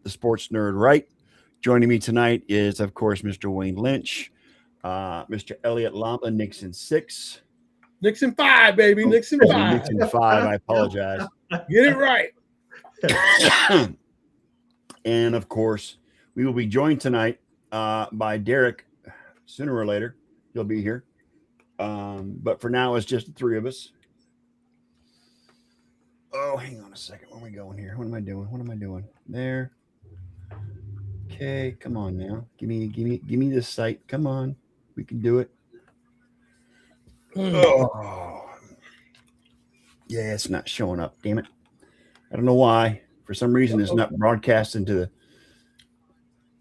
the Sports Nerd Right. Joining me tonight is, of course, Mr. Wayne Lynch, Mr. Elliot Lamba, Nixon 6. Nixon 5, baby. Nixon 5. Nixon 5, I apologize. Get it right. And, of course, we will be joined tonight by Derek. Sooner or later, he'll be here. But for now, it's just the three of us. Oh, hang on a second. Where are we going here? What am I doing? There. Okay, come on now. Give me this site. Come on. We can do it. Oh. Yeah, it's not showing up. Damn it. I don't know why. For some reason, it's not broadcasting to the.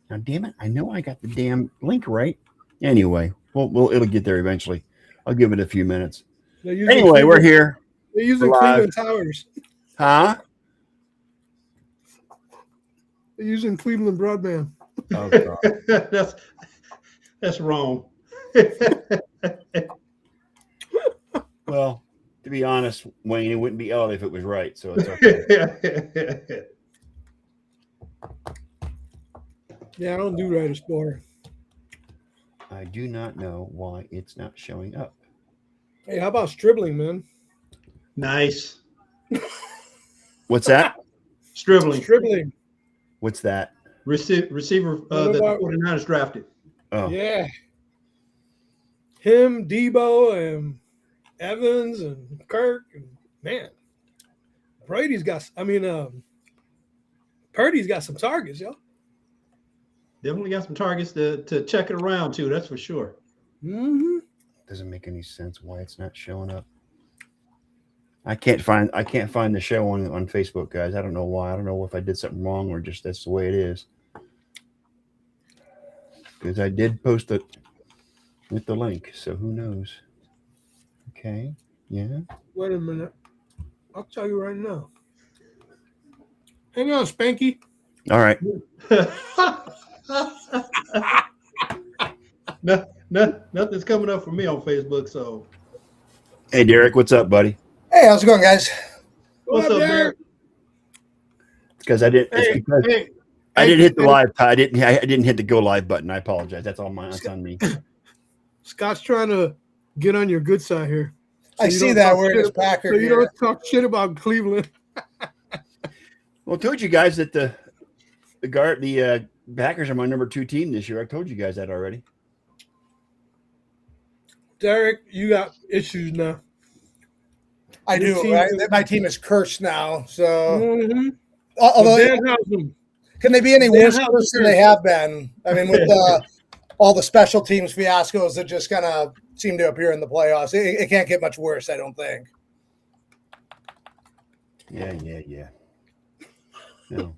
Now, damn it. I know I got the damn link right. Anyway, it'll get there eventually. I'll give it a few minutes. Anyway, we're here. They're using Cleveland Towers. Huh? They're using Cleveland broadband. Oh, God. That's wrong. Well, to be honest, Wayne, it wouldn't be Elliot if it was right, so it's okay. Yeah, I don't do right Explorer. I do not know why it's not showing up. Hey, how about Stribling, man? Nice. What's that? Stribling. What's that? Receiver that the 49ers drafted. Oh. Yeah. Him, Debo, and Evans, and Kirk, and man. Purdy's got some targets, yo. Definitely got some targets to check it around too. That's for sure. Mm-hmm. Doesn't make any sense why it's not showing up. I can't find the show on Facebook, guys. I don't know why. I don't know if I did something wrong or just that's the way it is. Because I did post it with the link, so who knows? Okay. Yeah. Wait a minute. I'll tell you right now. Hang on, Spanky. All right. Nothing's coming up for me on Facebook. So, hey, Derek, what's up, buddy? Hey, how's it going, guys? What's up, Derek? It's because I didn't. It's because I didn't hit the live. I didn't hit the go live button. I apologize. That's all mine. That's on me. Scott's trying to get on your good side here. So I see that we're in his Packer. So you don't talk shit about Cleveland. Well, I told you guys that the Packers are my number 2 team this year. I told you guys that already. Derek, you got issues now. I do. My team is cursed now. So, although can they be any worse than they have been? I mean, with all the special teams fiascos that just kind of seem to appear in the playoffs, it can't get much worse, I don't think. Yeah. No.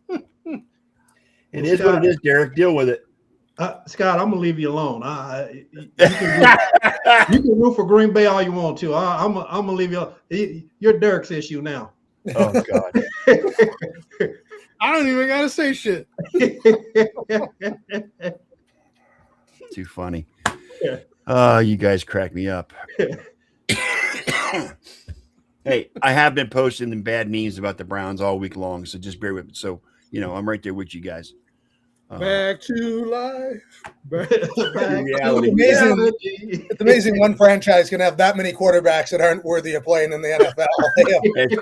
It is what it is, Derek. Deal with it. Scott, I'm gonna leave you alone. You can root for Green Bay all you want to. I'm gonna leave you alone. You're Derek's issue now. Oh God. I don't even gotta say shit. Too funny. You guys crack me up. Hey, I have been posting them bad memes about the Browns all week long, so just bear with me. So, I'm right there with you guys. Back to life. Back to reality. It's amazing one franchise can have that many quarterbacks that aren't worthy of playing in the NFL.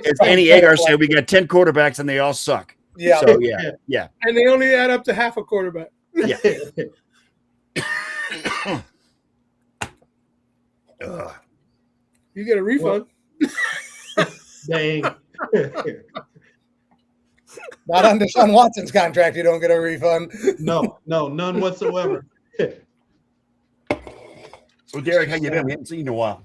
As Andy Agar said, we got 10 quarterbacks and they all suck. Yeah. So, yeah. And they only add up to half a quarterback. Yeah. You get a refund. Dang. Not on Deshaun Watson's contract, you don't get a refund. No, none whatsoever. So, Derek, how you been? We haven't seen you in a while.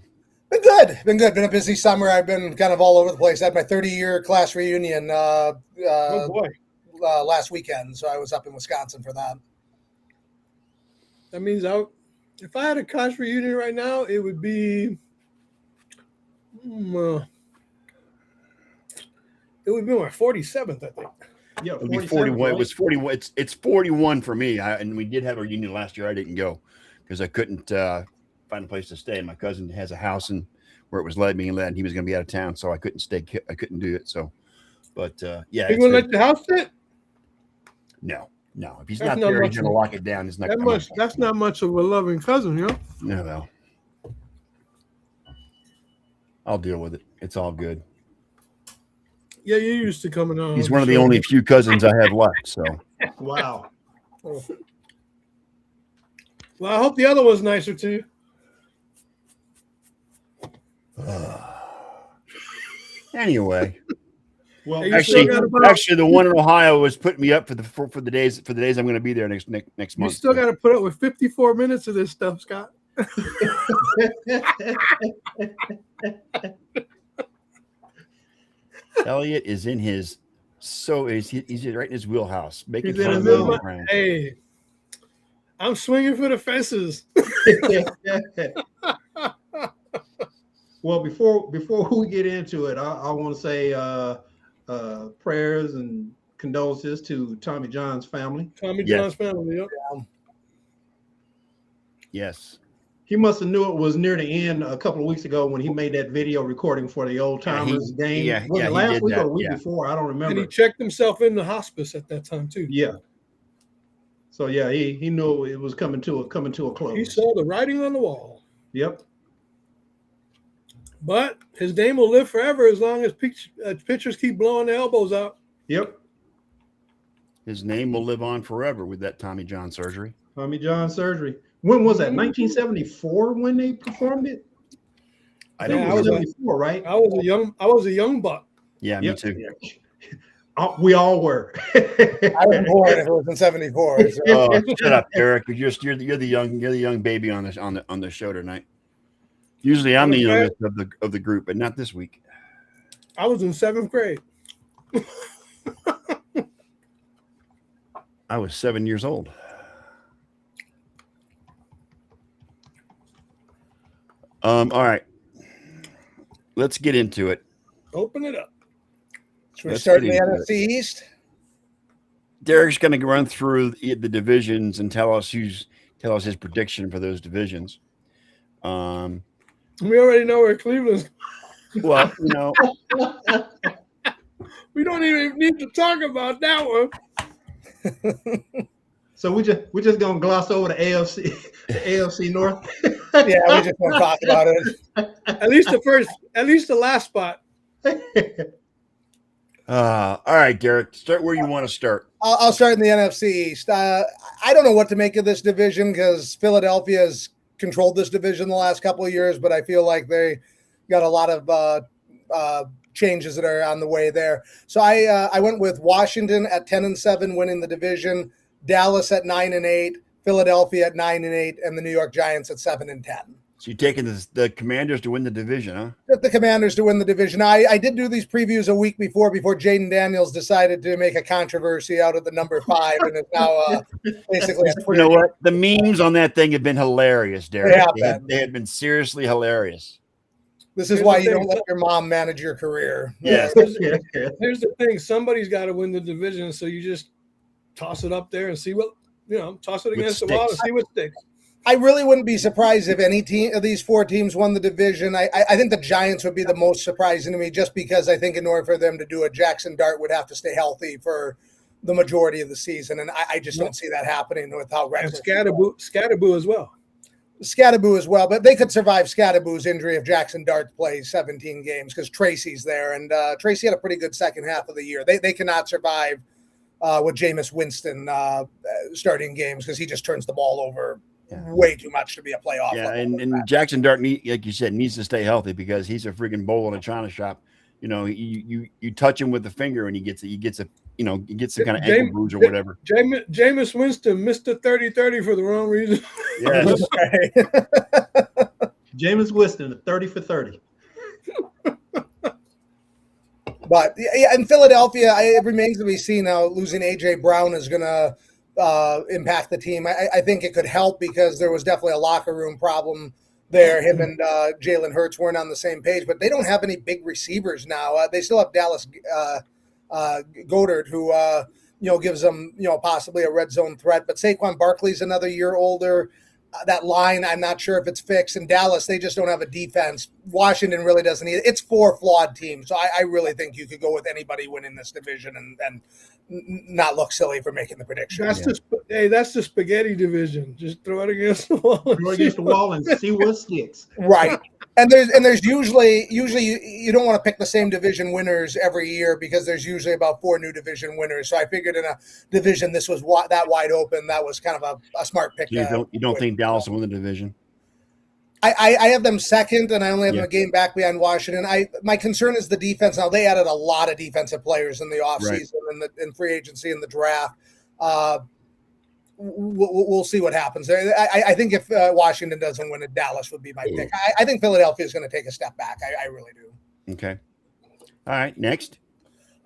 Been good. Been a busy summer. I've been kind of all over the place. I had my 30-year class reunion last weekend, so I was up in Wisconsin for that. That means if I had a class reunion right now, it would be it would be my 47th, I think. Yeah, it would be 41. It was 41. It's 41 for me. And we did have a reunion last year. I didn't go because I couldn't find a place to stay. My cousin has a house where it was led me and he was going to be out of town, so I couldn't stay. I couldn't do it. So, but yeah, you going to let the house sit? No. If he's That's not not there, much he's going to lock it down. He's not coming. That's not much of a loving cousin, you know. No. I'll deal with it. It's all good. Yeah, you used to coming on. He's one of the only few cousins I have left. So Wow. Well, I hope the other one's nicer to you. anyway, Well, Hey, you still got about- actually, the one in Ohio was putting me up for the days I'm going to be there next You month. still got to put up with 54 minutes of this stuff, Scott. Elliot is in his he's right in his wheelhouse, making He's in fun his of me and my wheelhouse. friends. Hey, I'm swinging for the fences. Well, before we get into it, I want to say prayers and condolences to Tommy John's family. Tommy Yes. John's family. Yep. Yes. He must have knew it was near the end a couple of weeks ago when he made that video recording for the Old Yeah, Timers game. Was it he last did week or that, the week yeah. before? I don't And remember. he checked himself in the hospice at that time too. Yeah. So yeah, he knew it was coming to a close. He saw the writing on the wall. Yep. But his name will live forever as long as pitchers keep blowing their elbows out. Yep. His name will live on forever with that Tommy John surgery. Tommy John surgery. When was that? 1974 when they performed it? I Yeah, don't I was know. a- 74, right? I was a young buck. Yeah, me Yep. too. We all were. I was born if it was in '74. So. Oh, shut up, Derek. You're the young baby on the show tonight. Usually I'm the youngest of the group, but not this week. I was in 7th grade. I was 7 years old. All right. Let's get into it. Open it up. Should we Let's start in get the into NFC East? Derek's going to run through the divisions and tell us his prediction for those divisions. We already know where Cleveland's. Well, We don't even need to talk about that one. So we're just gonna gloss over the AFC North. Yeah, we just won't talk about it. At least the last spot. all right, Derek, start where you want to start. I'll start in the NFC East. I don't know what to make of this division because Philadelphia has controlled this division the last couple of years, but I feel like they got a lot of changes that are on the way there. So I went with Washington at 10-7, winning the division, Dallas at 9-8, Philadelphia at 9-8, and the New York Giants at 7-10. So you're taking the Commanders to win the division, huh? Just the Commanders to win the division. I did do these previews a week before Jaden Daniels decided to make a controversy out of the number 5, and it's now basically a You know what? The memes on that thing have been hilarious, Derek. They have They have been seriously hilarious. This is Here's why the you thing. don't let your mom manage your career. Yes. Here's the thing: somebody's got to win the division, so you just toss it up there and see what toss it against the wall and sticks. see what sticks. I really wouldn't be surprised if any team of these 4 teams won the division. I think the Giants would be the most surprising to me, just because I think in order for them to do it, Jackson Dart would have to stay healthy for the majority of the season, and I just don't see that happening with how And reckless. Scatterboo as well. Scatterboo as well, but they could survive Scatterboo's injury if Jackson Dart plays 17 games because Tracy's there, and Tracy had a pretty good second half of the year. They cannot survive with Jameis Winston starting games because he just turns the ball over way too much to be a playoff. Yeah, level. and Jackson Dart, like you said, needs to stay healthy because he's a freaking bowl in a china shop. You touch him with the finger and he gets some kind of ankle bruise or whatever. Jameis Winston, Mr. 30-30 for the wrong reason. Yes. Jameis Winston, 30 for 30. But yeah, in Philadelphia, it remains to be seen how losing AJ Brown is going to impact the team. I think it could help because there was definitely a locker room problem there. Him and Jalen Hurts weren't on the same page, but they don't have any big receivers now. They still have Dallas Goedert, who gives them possibly a red zone threat. But Saquon Barkley's another year older. that line, I'm not sure if it's fixed. And Dallas, they just don't have a defense. Washington really doesn't either. It's 4 flawed teams. So I really think you could go with anybody winning this division and not look silly for making the prediction. That's the spaghetti division. Just throw it against the wall. Throw it against the wall and see what sticks. Right. And there's usually you don't want to pick the same division winners every year because there's usually about 4 new division winners. So I figured in a division this was that wide open, that was kind of a smart pick. You don't think Dallas will win the division? I have them second, and I only have them a game back behind Washington. My concern is the defense. Now they added a lot of defensive players in the offseason and in free agency and the draft. We'll see what happens. I think if Washington doesn't win it, Dallas would be my pick. I think Philadelphia is going to take a step back. I really do. Okay. All right. Next.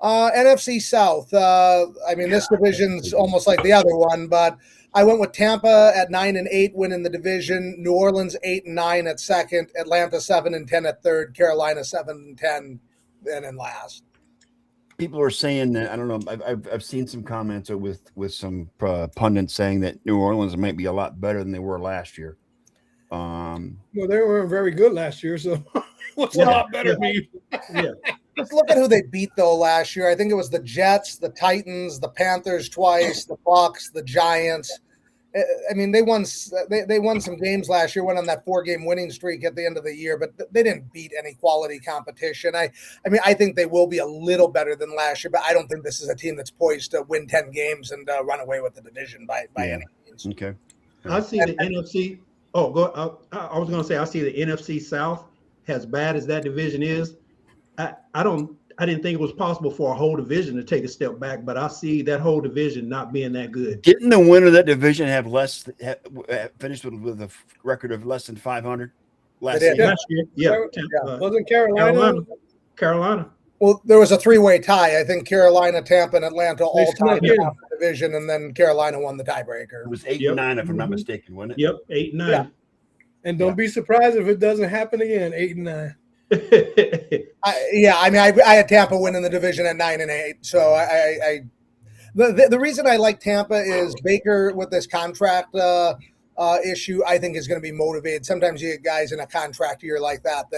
NFC South. This division's almost like the other one, but I went with Tampa at 9-8, winning the division. New Orleans 8-9 at second. Atlanta 7-10 at third. Carolina 7-10, and in last. People are saying that, I don't know. I've seen some comments with some pundits saying that New Orleans might be a lot better than they were last year. Well, they weren't very good last year, so what's a lot better mean? Yeah. Let's look at who they beat though last year. I think it was the Jets, the Titans, the Panthers twice, the Bucs, the Giants. I mean, they won some games last year, went on that 4-game winning streak at the end of the year, but they didn't beat any quality competition. I think they will be a little better than last year, but I don't think this is a team that's poised to win 10 games and run away with the division by any means. Okay. I see the NFC. Oh, I was going to say I see the NFC South, as bad as that division is. I didn't think it was possible for a whole division to take a step back, but I see that whole division not being that good. Didn't the winner of that division have finished with a record of less than 500 last year? Last year? Yeah. Wasn't Carolina? Well, there was a 3-way tie. I think Carolina, Tampa, and Atlanta all tied in the division, and then Carolina won the tiebreaker. It was 8-9, if I'm not mistaken, wasn't it? Yep, 8-9. Yeah. And don't be surprised if it doesn't happen again. 8-9. I had Tampa winning the division at 9-8. So the reason I like Tampa is Baker with this contract issue. I think is going to be motivated. Sometimes you get guys in a contract year like that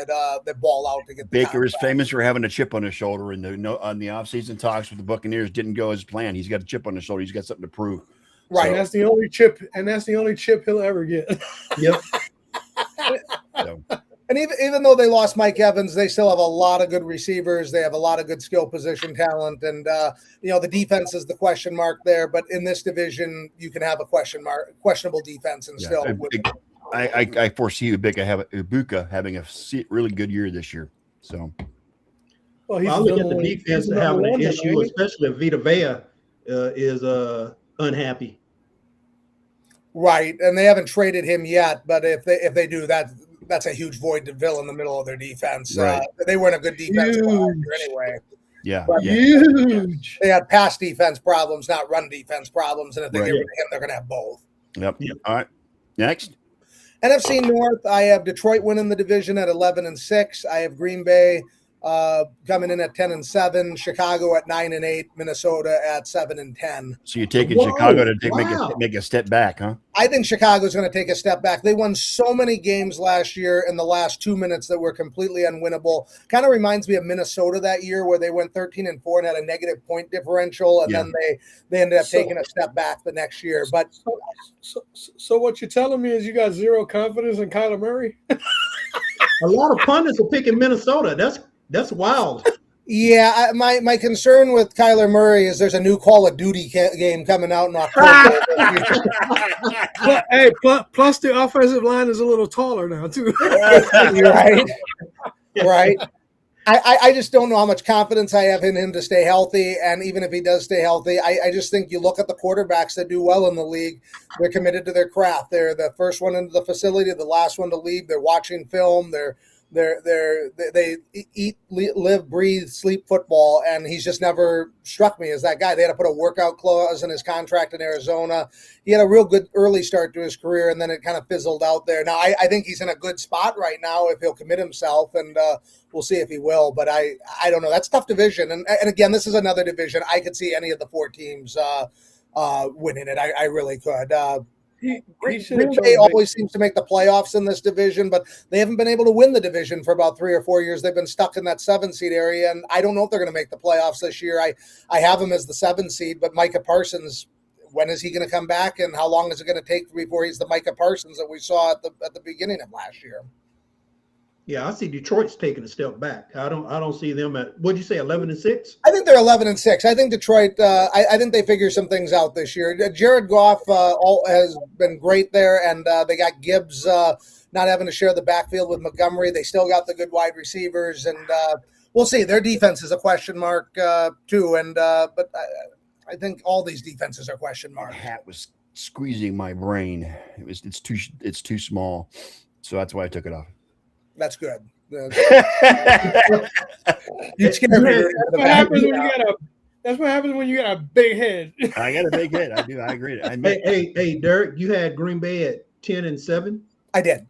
ball out to get. Baker is famous for having a chip on his shoulder, and on the offseason talks with the Buccaneers didn't go as planned. He's got a chip on his shoulder. He's got something to prove. Right. And that's the only chip he'll ever get. Yep. So. And even though they lost Mike Evans, they still have a lot of good receivers. They have a lot of good skill position talent. And, the defense is the question mark there. But in this division, you can have a questionable defense and still win. I foresee Ibuka having a really good year this year. So, I look at the defense having an issue, especially if Vita Vea is unhappy. Right. And they haven't traded him yet. But if they do, that's a huge void to fill in the middle of their defense. Right. They weren't a good defense anyway. Yeah, huge. They had pass defense problems, not run defense problems. And if they get rid of him, they're going to have both. Yep. All right. Next. NFC North, I have Detroit winning the division at 11-6. I have Green Bay coming in at 10-7, Chicago at 9-8, Minnesota at 7-10. So you're taking Chicago to make a step back, huh? I think Chicago's going to take a step back. They won so many games last year in the last 2 minutes that were completely unwinnable. Kind of reminds me of Minnesota that year where they went 13-4 and had a negative point differential, and then they ended up taking a step back the next year. But so what you're telling me is you got zero confidence in Kyler Murray? A lot of pundits are picking Minnesota. That's wild. Yeah, my concern with Kyler Murray is there's a new Call of Duty game coming out in October. Plus the offensive line is a little taller now too. Right. I just don't know how much confidence I have in him to stay healthy. And even if he does stay healthy, I just think you look at the quarterbacks that do well in the league, they're committed to their craft. They're the first one into the facility, the last one to leave. They're watching film. They eat, live, breathe, sleep football, and he's just never struck me as that guy. They had to put a workout clause in his contract in Arizona. He had a real good early start to his career, and then it kind of fizzled out there. Now, I think he's in a good spot right now if he'll commit himself, and we'll see if he will. But I don't know. That's a tough division, and again, this is another division. I could see any of the 4 teams winning it. I really could. He Green should have Bay chosen. always seems to make the playoffs in this division, but they haven't been able to win the division for about 3 or 4 years. They've been stuck in that 7 seed area, and I don't know if they're going to make the playoffs this year. I have them as the 7 seed, but Micah Parsons, when is he going to come back, and how long is it going to take before he's the Micah Parsons that we saw at the beginning of last year? Yeah, I see Detroit's taking a step back. I don't see them at, what'd you say, 11-6? I think they're 11-6. I think Detroit. I think they figure some things out this year. Jared Goff has been great there, and they got Gibbs not having to share the backfield with Montgomery. They still got the good wide receivers, and we'll see. Their defense is a question mark too, and but I think all these defenses are question My mark. hat was squeezing my brain. It's too small, so that's why I took it off. That's good. You Hey, scared me. man, That's what happens when you got a. That's what happens when you got a big head. I got a big head. I do. I agree. I admit. Hey, Derek, you had Green Bay at 10-7. I did.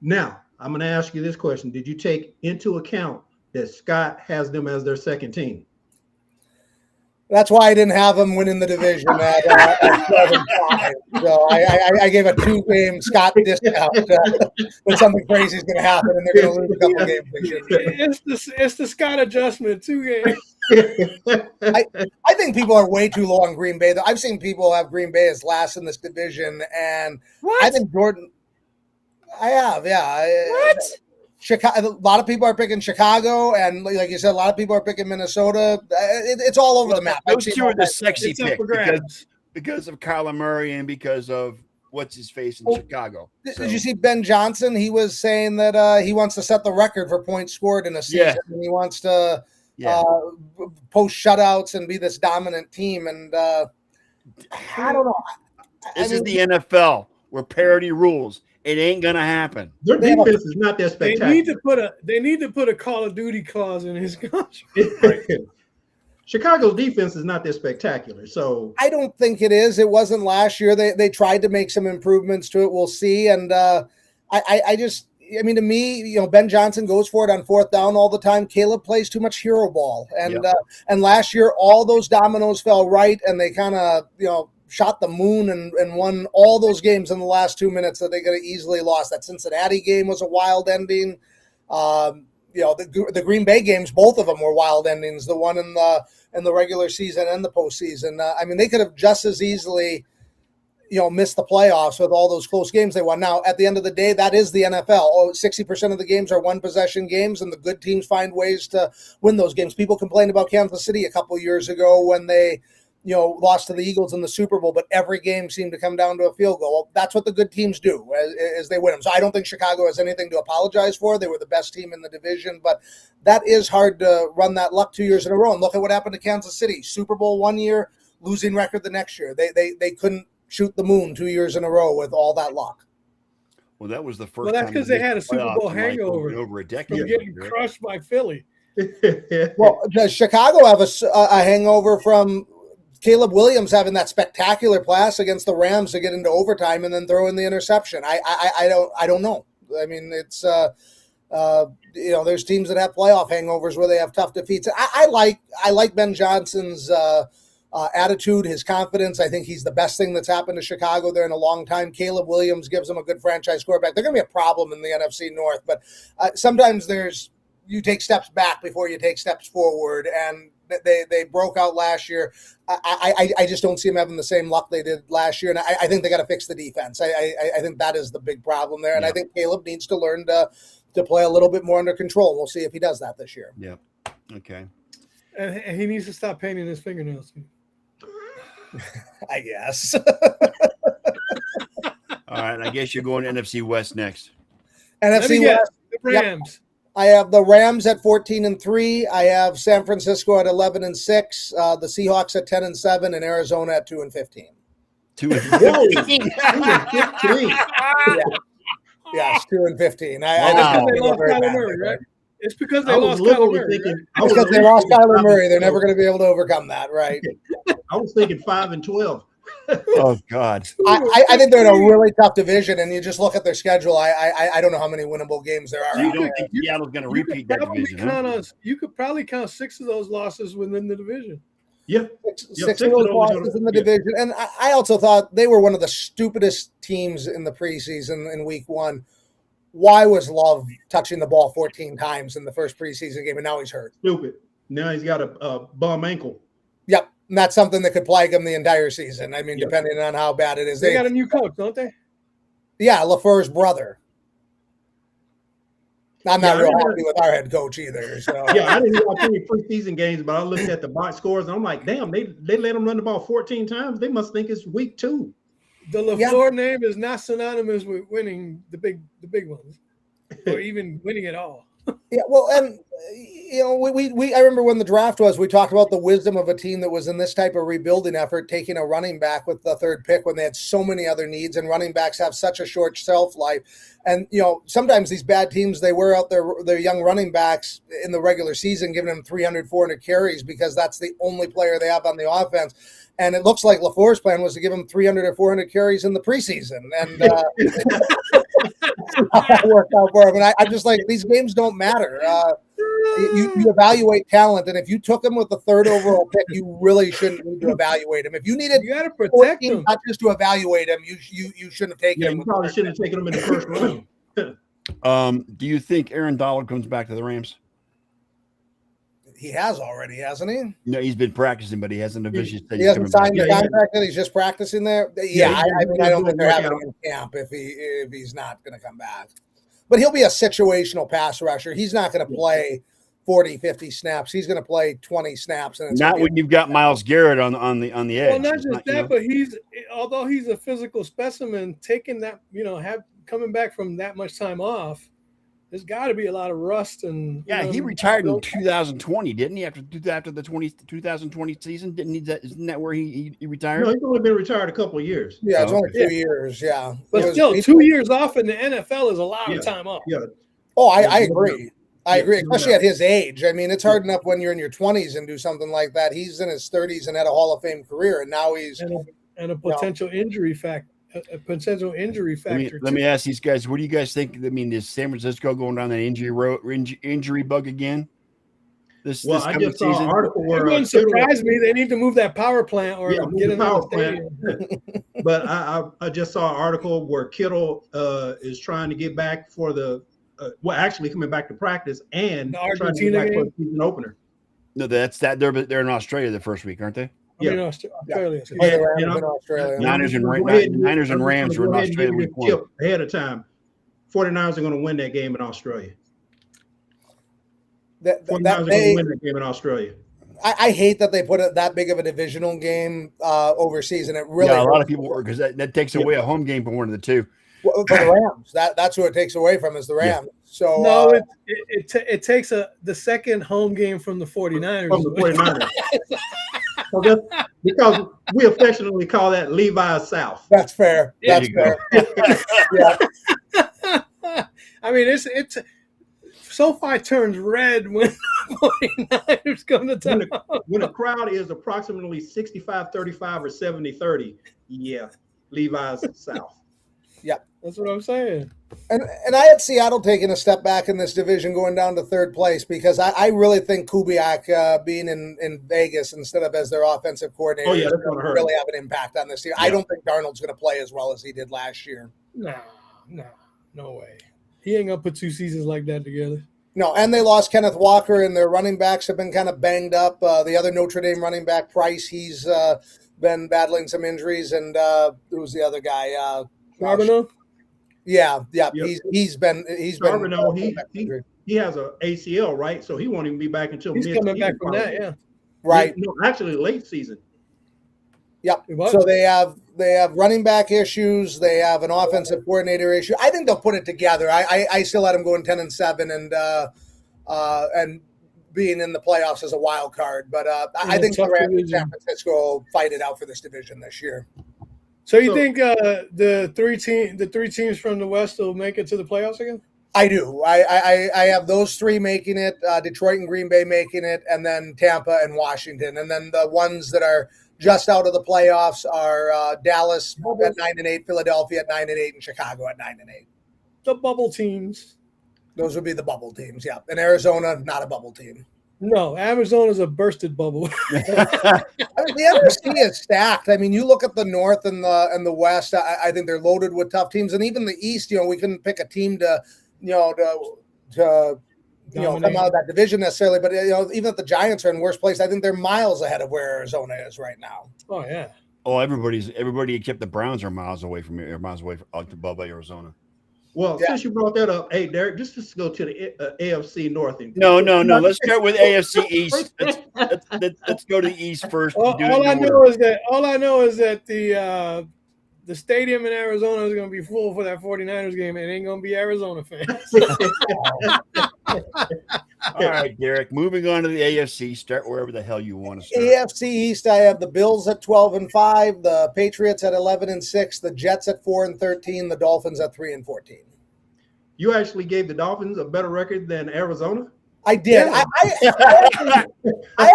Now, I'm going to ask you this question. Did you take into account that Scott has them as their second team? That's why I didn't have them winning the division at 12-5. So I gave a 2-game Scott discount. But something crazy is going to happen, and they're going to lose a couple games this year. It's the Scott adjustment 2 games. I think people are way too low on Green Bay. I've seen people have Green Bay as last in this division, and What? I think Jordan. I have, yeah. What? Chicago. A lot of people are picking Chicago, and like you said, a lot of people are picking Minnesota. It's all over the map. I've Those seen two all are the that. sexy It's up pick for grabs. because of Kyler Murray and because of what's his face in Chicago. Did you see Ben Johnson? He was saying that he wants to set the record for points scored in a season. Yeah. And he wants to Yeah. post shutouts and be this dominant team. And I don't know. This is the NFL where parity rules. It ain't gonna happen. Their They have a- defense is not that They spectacular. need to put a Call of Duty clause in his contract. Chicago's defense is not that spectacular. So I don't think it is. It wasn't last year. They tried to make some improvements to it. We'll see. And I mean, to me, Ben Johnson goes for it on 4th down all the time. Caleb plays too much hero ball. And last year, all those dominoes fell right, and they kind of, shot the moon and won all those games in the last 2 minutes that they could have easily lost. That Cincinnati game was a wild ending. The Green Bay games, both of them were wild endings. The one in the regular season and the postseason. I mean, they could have just as easily, missed the playoffs with all those close games they won. Now, at the end of the day, that is the NFL. 60% of the games are one-possession games, and the good teams find ways to win those games. People complained about Kansas City a couple years ago when they lost to the Eagles in the Super Bowl, but every game seemed to come down to a field goal. Well, that's what the good teams do as they win them. So I don't think Chicago has anything to apologize for. They were the best team in the division, but that is hard to run that luck 2 years in a row. And look at what happened to Kansas City. Super Bowl 1 year, losing record the next year. They couldn't shoot the moon 2 years in a row with all that luck. Well, that was the first. Well, that's time because they they had a missed the Super playoffs Bowl in, like, hangover over a decade. from getting crushed by Philly. Well, does Chicago have a hangover from Caleb Williams having that spectacular pass against the Rams to get into overtime and then throw in the interception? I don't know. I mean, it's there's teams that have playoff hangovers where they have tough defeats. I like Ben Johnson's attitude, his confidence. I think he's the best thing that's happened to Chicago there in a long time. Caleb Williams gives them a good franchise quarterback. They're going to be a problem in the NFC North, but sometimes you take steps back before you take steps forward, and they broke out last year. I just don't see them having the same luck they did last year, and I think they got to fix the defense. I think that is the big problem there, and I think Caleb needs to learn to play a little bit more under control. We'll see if he does that this year. Yeah. Okay. And he needs to stop painting his fingernails. I guess. All right. I guess you're going to NFC West next. Let me NFC guess, West. the Rams. I have the Rams at 14-3. I have San Francisco at 11-6. The Seahawks at 10-7, and Arizona at 2-15. 2-15. Yes, 2-15. Wow. They lost Kyler Murray, right? It's because they I was lost Kyler literally Murray. thinking. Right? I was Because they literally lost thinking Kyler Murray, they're 5-12. never going to be able to overcome that, right? I was thinking 5-12. Oh God. I think they're in a really tough division, and you just look at their schedule. I don't know how many winnable games there are. You out don't there. think Seattle's going to You could repeat that probably division? Huh? you could probably count 6 of those losses within the division. Yeah. Six Six of of those those losses are- in the yeah. division. And I also thought they were one of the stupidest teams in the preseason in week one. Why was Love touching the ball 14 times in the first preseason game, and now he's hurt? Stupid. Now he's got a bum ankle. Yep. And that's something that could plague him the entire season. I mean, Yep. depending on how bad it is. They got a new coach, don't they? Yeah, LaFleur's brother. I'm not Yeah, I real didn't- happy with our head coach either. So Yeah, I didn't watch any preseason games, but I looked at the box scores and I'm like, damn, they let him run the ball 14 times. They must think it's week 2. The LaFleur name is not synonymous with winning the big ones, or even winning it all. yeah, well, and you know, we I remember when the draft was, we talked about the wisdom of a team that was in this type of rebuilding effort, taking a running back with the third pick when they had so many other needs, and running backs have such a short shelf life. And you know, sometimes these bad teams, they wear out their young running backs in the regular season, giving them 300, 400 carries because that's the only player they have on the offense. And it looks like LaFleur's plan was to give him 300 or 400 carries in the preseason, and that worked out for him. And I'm just like, these games don't matter. You evaluate talent, and if you took him with the third overall pick, you really shouldn't need to evaluate him. If you needed You got to protect 14 them. touches to evaluate him, you shouldn't have taken Yeah, him. you probably shouldn't have taken him in the first round. Do you think Aaron Donald comes back to the Rams? He has already, hasn't he? No, he's been practicing, but he hasn't officially said He he's hasn't coming signed back. the Yeah, contract yet. He's just practicing there. Yeah, Yeah, I mean, I don't think they're having workout. him in camp if he's not going to come back. But he'll be a situational pass rusher. He's not going to play 40, 50 snaps. He's going to play 20 snaps. And it's Not gonna when you've got Miles Garrett on the edge. Well, not It's just you that, know. but although he's a physical specimen, taking that, coming back from that much time off, there's got to be a lot of rust and. Yeah, he retired in 2020, didn't he? After the 2020 season, didn't he? Isn't that where he retired? No, he's only been retired a couple of years. Yeah, it's Oh, only 2 years. Yeah, But still, 2 years off in the NFL is a lot Yeah. of time off. Yeah. Oh, I Yeah, agree. I Yeah, agree, no especially doubt. at his age. I mean, it's hard enough when you're in your 20s and do something like that. He's in his 30s and had a Hall of Fame career, and now he's And a potential injury factor. A potential injury factor. Let me ask these guys: what do you guys think? I mean, is San Francisco going down that injury bug again? This Well, this I coming just saw season? an article It where wouldn't surprise me. They need to move that power plant or Yeah, move get the another power plant. stadium. But I just saw an article where Kittle is trying to get back for the actually coming back to practice and The trying to get Argentina back for game? the season opener. No, that's that. They're in Australia the first week, aren't they? I mean, Australia. excuse play me. the Rams you know, in Australia. Niners and Go Ra- ahead Niners and I'm just Rams gonna are in go ahead and Australia give week you one. a tip ahead of time. 49ers are going to win that game in Australia. 49ers are going to win that game in Australia. I hate that they put it that big of a divisional game overseas, and it really Yeah, a lot of people were because that takes away a home game from one of the two. for the Rams. That's who it takes away from is the Rams. So No, it takes the second home game from the 49ers. From the 49ers. So that's because we affectionately call that Levi's South. that's fair. There That's you go. fair. Yeah. I mean, it's SoFi turns red when the 49ers come to When town. when a crowd is approximately 65-35 or 70-30, yeah, Levi's South. That's what I'm saying. And I had Seattle taking a step back in this division, going down to third place, because I really think Kubiak being in Vegas instead of as their offensive coordinator Oh, yeah, is that's gonna hurt. really have an impact on this team. I Yeah. don't think Darnold's going to play as well as he did last year. No way. He ain't gonna put 2 seasons like that together. No, and they lost Kenneth Walker, and their running backs have been kind of banged up. The other Notre Dame running back, Price, he's been battling some injuries, and who's the other guy? Charbonneau? Yeah, Yep. he's been Charbonneau, he has a ACL, right? So he won't even be back until He's coming back from that, probably. yeah. right. No, actually late season. Yep. What? So they have running back issues. They have an offensive coordinator issue. I think they'll put it together. I still had them going 10-7 and being in the playoffs as a wild card. But I think the tough Rams and division. San Francisco will fight it out for this division this year. So you So- think the three teams from the West will make it to the playoffs again? I do. I have those three making it, Detroit and Green Bay making it, and then Tampa and Washington. And then the ones that are just out of the playoffs are Dallas at 9-8, Philadelphia at 9-8, and Chicago at 9-8. The bubble teams. Those would be the bubble teams, yeah. And Arizona, not a bubble team. No, Arizona's a bursted bubble. I mean, the NFC is stacked. I mean, you look at the North and the West. I think they're loaded with tough teams, and even the East. We couldn't pick a team to come out of that division necessarily. But even if the Giants are in worst place, I think they're miles ahead of where Arizona is right now. Oh yeah. Oh, everybody except the Browns are miles away from here, miles away above Arizona. Well, since you brought that up, hey, Derek, just to go to the AFC North. No. Let's start with AFC East. Let's go to the East first. All I know is that the stadium in Arizona is going to be full for that 49ers game. It ain't going to be Arizona fans. All right, Derek. Moving on to the AFC. Start wherever the hell you want to start. AFC East, I have the Bills at 12-5, the Patriots at 11-6, the Jets at 4-13, the Dolphins at 3-14. You actually gave the Dolphins a better record than Arizona? I did. Yeah. I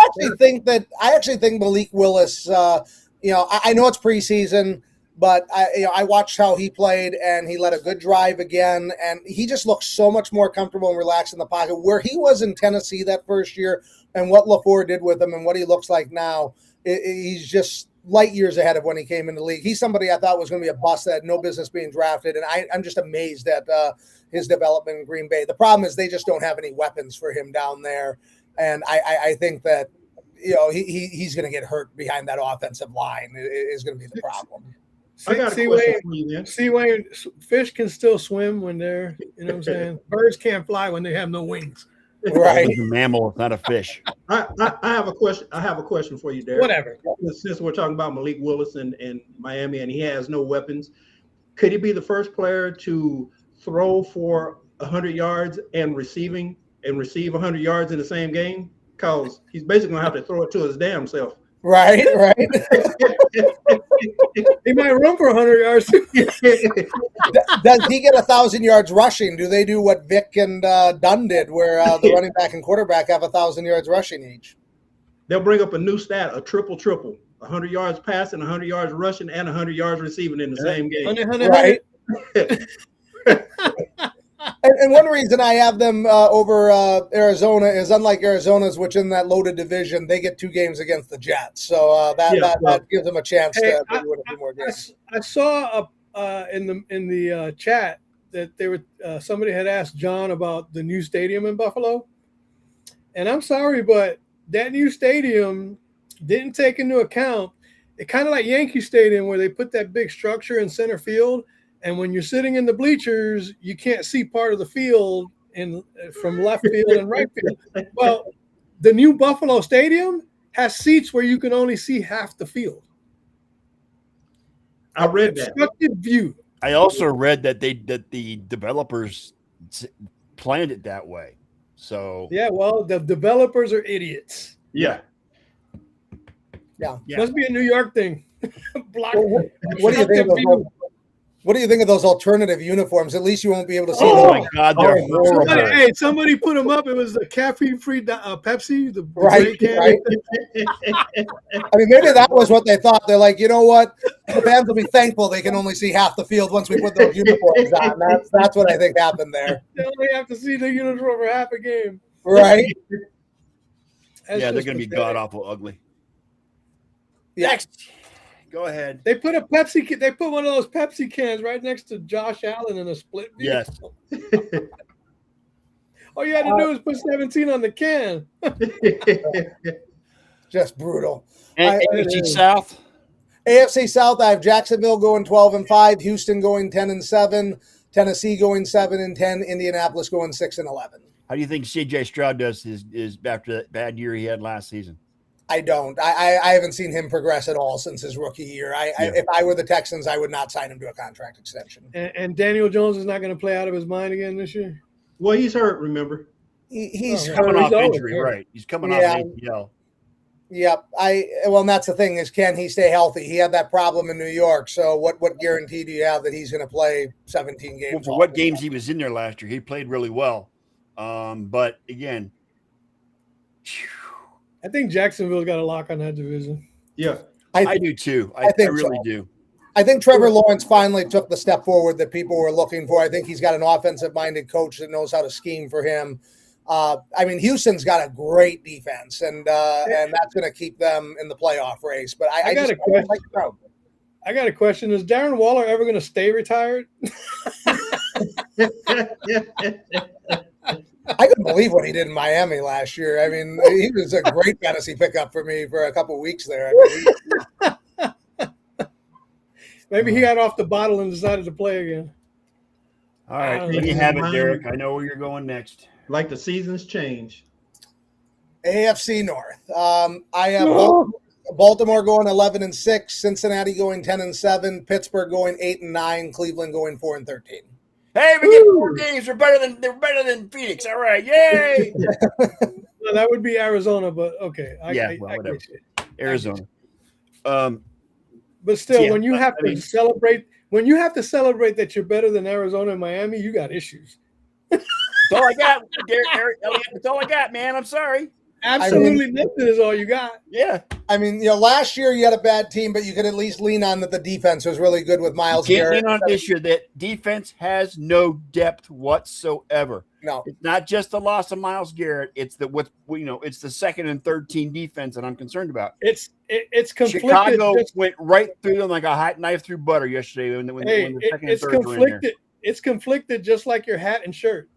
actually think Malik Willis. I know it's preseason, but I watched how he played, and he led a good drive again, and he just looks so much more comfortable and relaxed in the pocket. Where he was in Tennessee that first year, and what LaFleur did with him, and what he looks like now, he's just light years ahead of when he came in the league. He's somebody I thought was going to be a bust that had no business being drafted, and I'm just amazed at his development in Green Bay. The problem is they just don't have any weapons for him down there, and I think that he's going to get hurt behind that offensive line is going to be the problem. I got a question for you, then. Wayne, fish can still swim when they're, what I'm saying? Birds can't fly when they have no wings. Right. It's a mammal, it's not a fish. I have a question. I have a question for you, Derek. Whatever. Since we're talking about Malik Willis and Miami, and he has no weapons, could he be the first player to throw for 100 yards and receive 100 yards in the same game? Because he's basically gonna have to throw it to his damn self. Right. He might run for 100 yards. Does he get 1,000 yards rushing? Do they do what Vic and Dunn did, where the running back and quarterback have 1,000 yards rushing each? They'll bring up a new stat, a triple, 100 yards passing, 100 yards rushing, and 100 yards receiving in the same game. Right. And one reason I have them over Arizona is, unlike Arizona's, which in that loaded division, they get 2 games against the Jets. So that gives them a chance to win a few more games. I saw in the chat that they were somebody had asked John about the new stadium in Buffalo, and I'm sorry, but that new stadium didn't take into account it, kind of like Yankee Stadium, where they put that big structure in center field. And when you're sitting in the bleachers, you can't see part of the field from left field and right field. Well, the new Buffalo Stadium has seats where you can only see half the field. I read that. Obstructed view. I also read that the developers planned it that way. So yeah, well, the developers are idiots. Yeah. Must be a New York thing. What do you think of those? What do you think of those alternative uniforms? At least you won't be able to see. Oh my God, they're horrible. Somebody put them up. It was the caffeine-free Pepsi. The right. I mean, maybe that was what they thought. They're like, you know what? The fans will be thankful they can only see half the field once we put those uniforms on. That's what I think happened there. They only have to see the uniform for half a game. Right. They're going to be god-awful ugly. Next. Go ahead. They put They put one of those Pepsi cans right next to Josh Allen in a split view. Yes. All you had to do was put 17 on the can. Just brutal. And AFC South. AFC South, I have Jacksonville going 12-5, Houston going 10-7, Tennessee going 7-10, Indianapolis going 6-11. How do you think CJ Stroud does his after that bad year he had last season? I don't. I haven't seen him progress at all since his rookie year. If I were the Texans, I would not sign him to a contract extension. And Daniel Jones is not going to play out of his mind again this year? Well, he's hurt, remember? He's coming off injury, right? He's coming off ACL. Yep. And that's the thing is, can he stay healthy? He had that problem in New York. So what guarantee do you have that he's going to play 17 games? Well, for what games he was in there last year, he played really well. But again, I think Jacksonville's got a lock on that division. Yeah. I do too. I really do. I think Trevor Lawrence finally took the step forward that people were looking for. I think he's got an offensive-minded coach that knows how to scheme for him. I mean, Houston's got a great defense, and that's going to keep them in the playoff race. But I got just a question. like the crowd. I got a question. Is Darren Waller ever going to stay retired? I couldn't believe what he did in Miami last year. I mean, he was a great fantasy pickup for me for a couple of weeks there. I mean, Maybe he got off the bottle and decided to play again. All right, there you have it, Derek. I know where you're going next. Like the seasons change. AFC North. I have Baltimore going 11-6, Cincinnati going 10-7, Pittsburgh going 8-9, Cleveland going 4-13. Hey, we get 4 games. They're better than Phoenix. All right, yay! No, that would be Arizona, but okay. Whatever. Arizona. But still, when you have to celebrate that you're better than Arizona and Miami, you got issues. That's all I got, Derek. Elliott, that's all I got, man. I'm sorry. Absolutely nothing is all you got. Yeah. I mean, last year you had a bad team, but you could at least lean on that the defense was really good with Myles Garrett. Lean on this year that defense has no depth whatsoever. No, it's not just the loss of Myles Garrett. It's it's the second and third team defense that I'm concerned about. It's conflicted. Chicago went right through them like a hot knife through butter yesterday when the second and third were in there. It's conflicted just like your hat and shirt.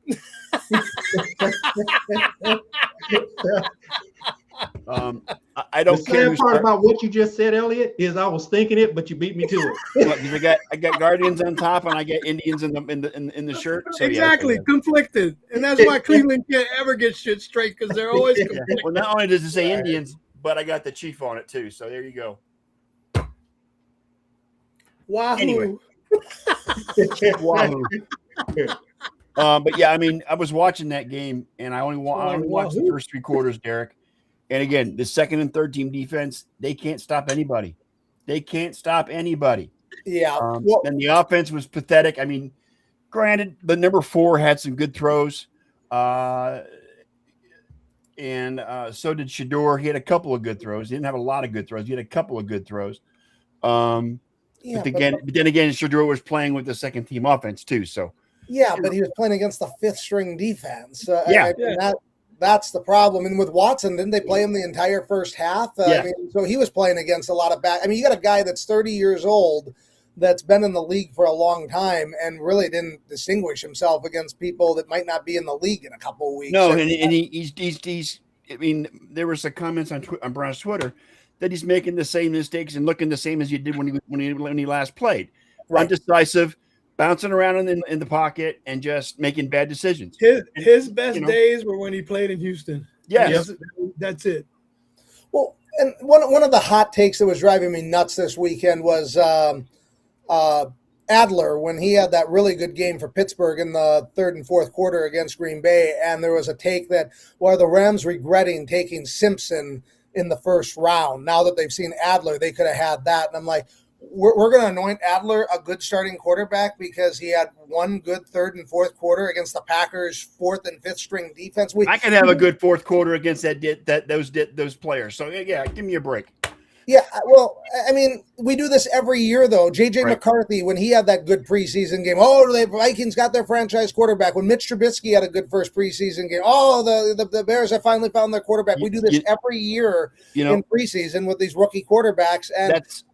I don't care. The sad part about what you just said, Elliot, is I was thinking it, but you beat me to it. I got Guardians on top, and I got Indians in the shirt. So exactly, conflicted, and that's why Cleveland can't ever get shit straight because they're always conflicted. Well, not only does it say Indians, but I got the Chief on it too. So there you go. Wahoo. Anyway. Wahoo. But yeah, I mean, I was watching that game, and I only watched the first 3 quarters, Derek. And again, the second and third team defense, they can't stop anybody. Yeah. And the offense was pathetic. I mean, granted, the number 4 had some good throws, and so did Shador. He had a couple of good throws. He didn't have a lot of good throws. He had a couple of good throws. But then again, Shador was playing with the second team offense too. So yeah, but he was playing against the 5th string defense. That's the problem. And with Watson, didn't they play him the entire first half? I mean, so he was playing against a lot of back. I mean, you got a guy that's 30 years old that's been in the league for a long time and really didn't distinguish himself against people that might not be in the league in a couple of weeks. No, and he's. I mean, there were some comments on Brown's Twitter that he's making the same mistakes and looking the same as he did when he last played. Right. Undecisive, bouncing around in the pocket, and just making bad decisions. His best days were when he played in Houston. Yes. That's it. Well, and one of the hot takes that was driving me nuts this weekend was Adler when he had that really good game for Pittsburgh in the 3rd and 4th quarter against Green Bay. And there was a take that, well, are the Rams regretting taking Simpson in the first round? Now that they've seen Adler, they could have had that. And I'm like, we're going to anoint Adler a good starting quarterback because he had one good 3rd and 4th quarter against the Packers' 4th and 5th string defense. I can have a good 4th quarter against those players. So yeah, give me a break. Yeah, well, I mean, we do this every year, though. J.J. McCarthy, when he had that good preseason game, the Vikings got their franchise quarterback. When Mitch Trubisky had a good first preseason game, the Bears have finally found their quarterback. We do this every year in preseason with these rookie quarterbacks, and it's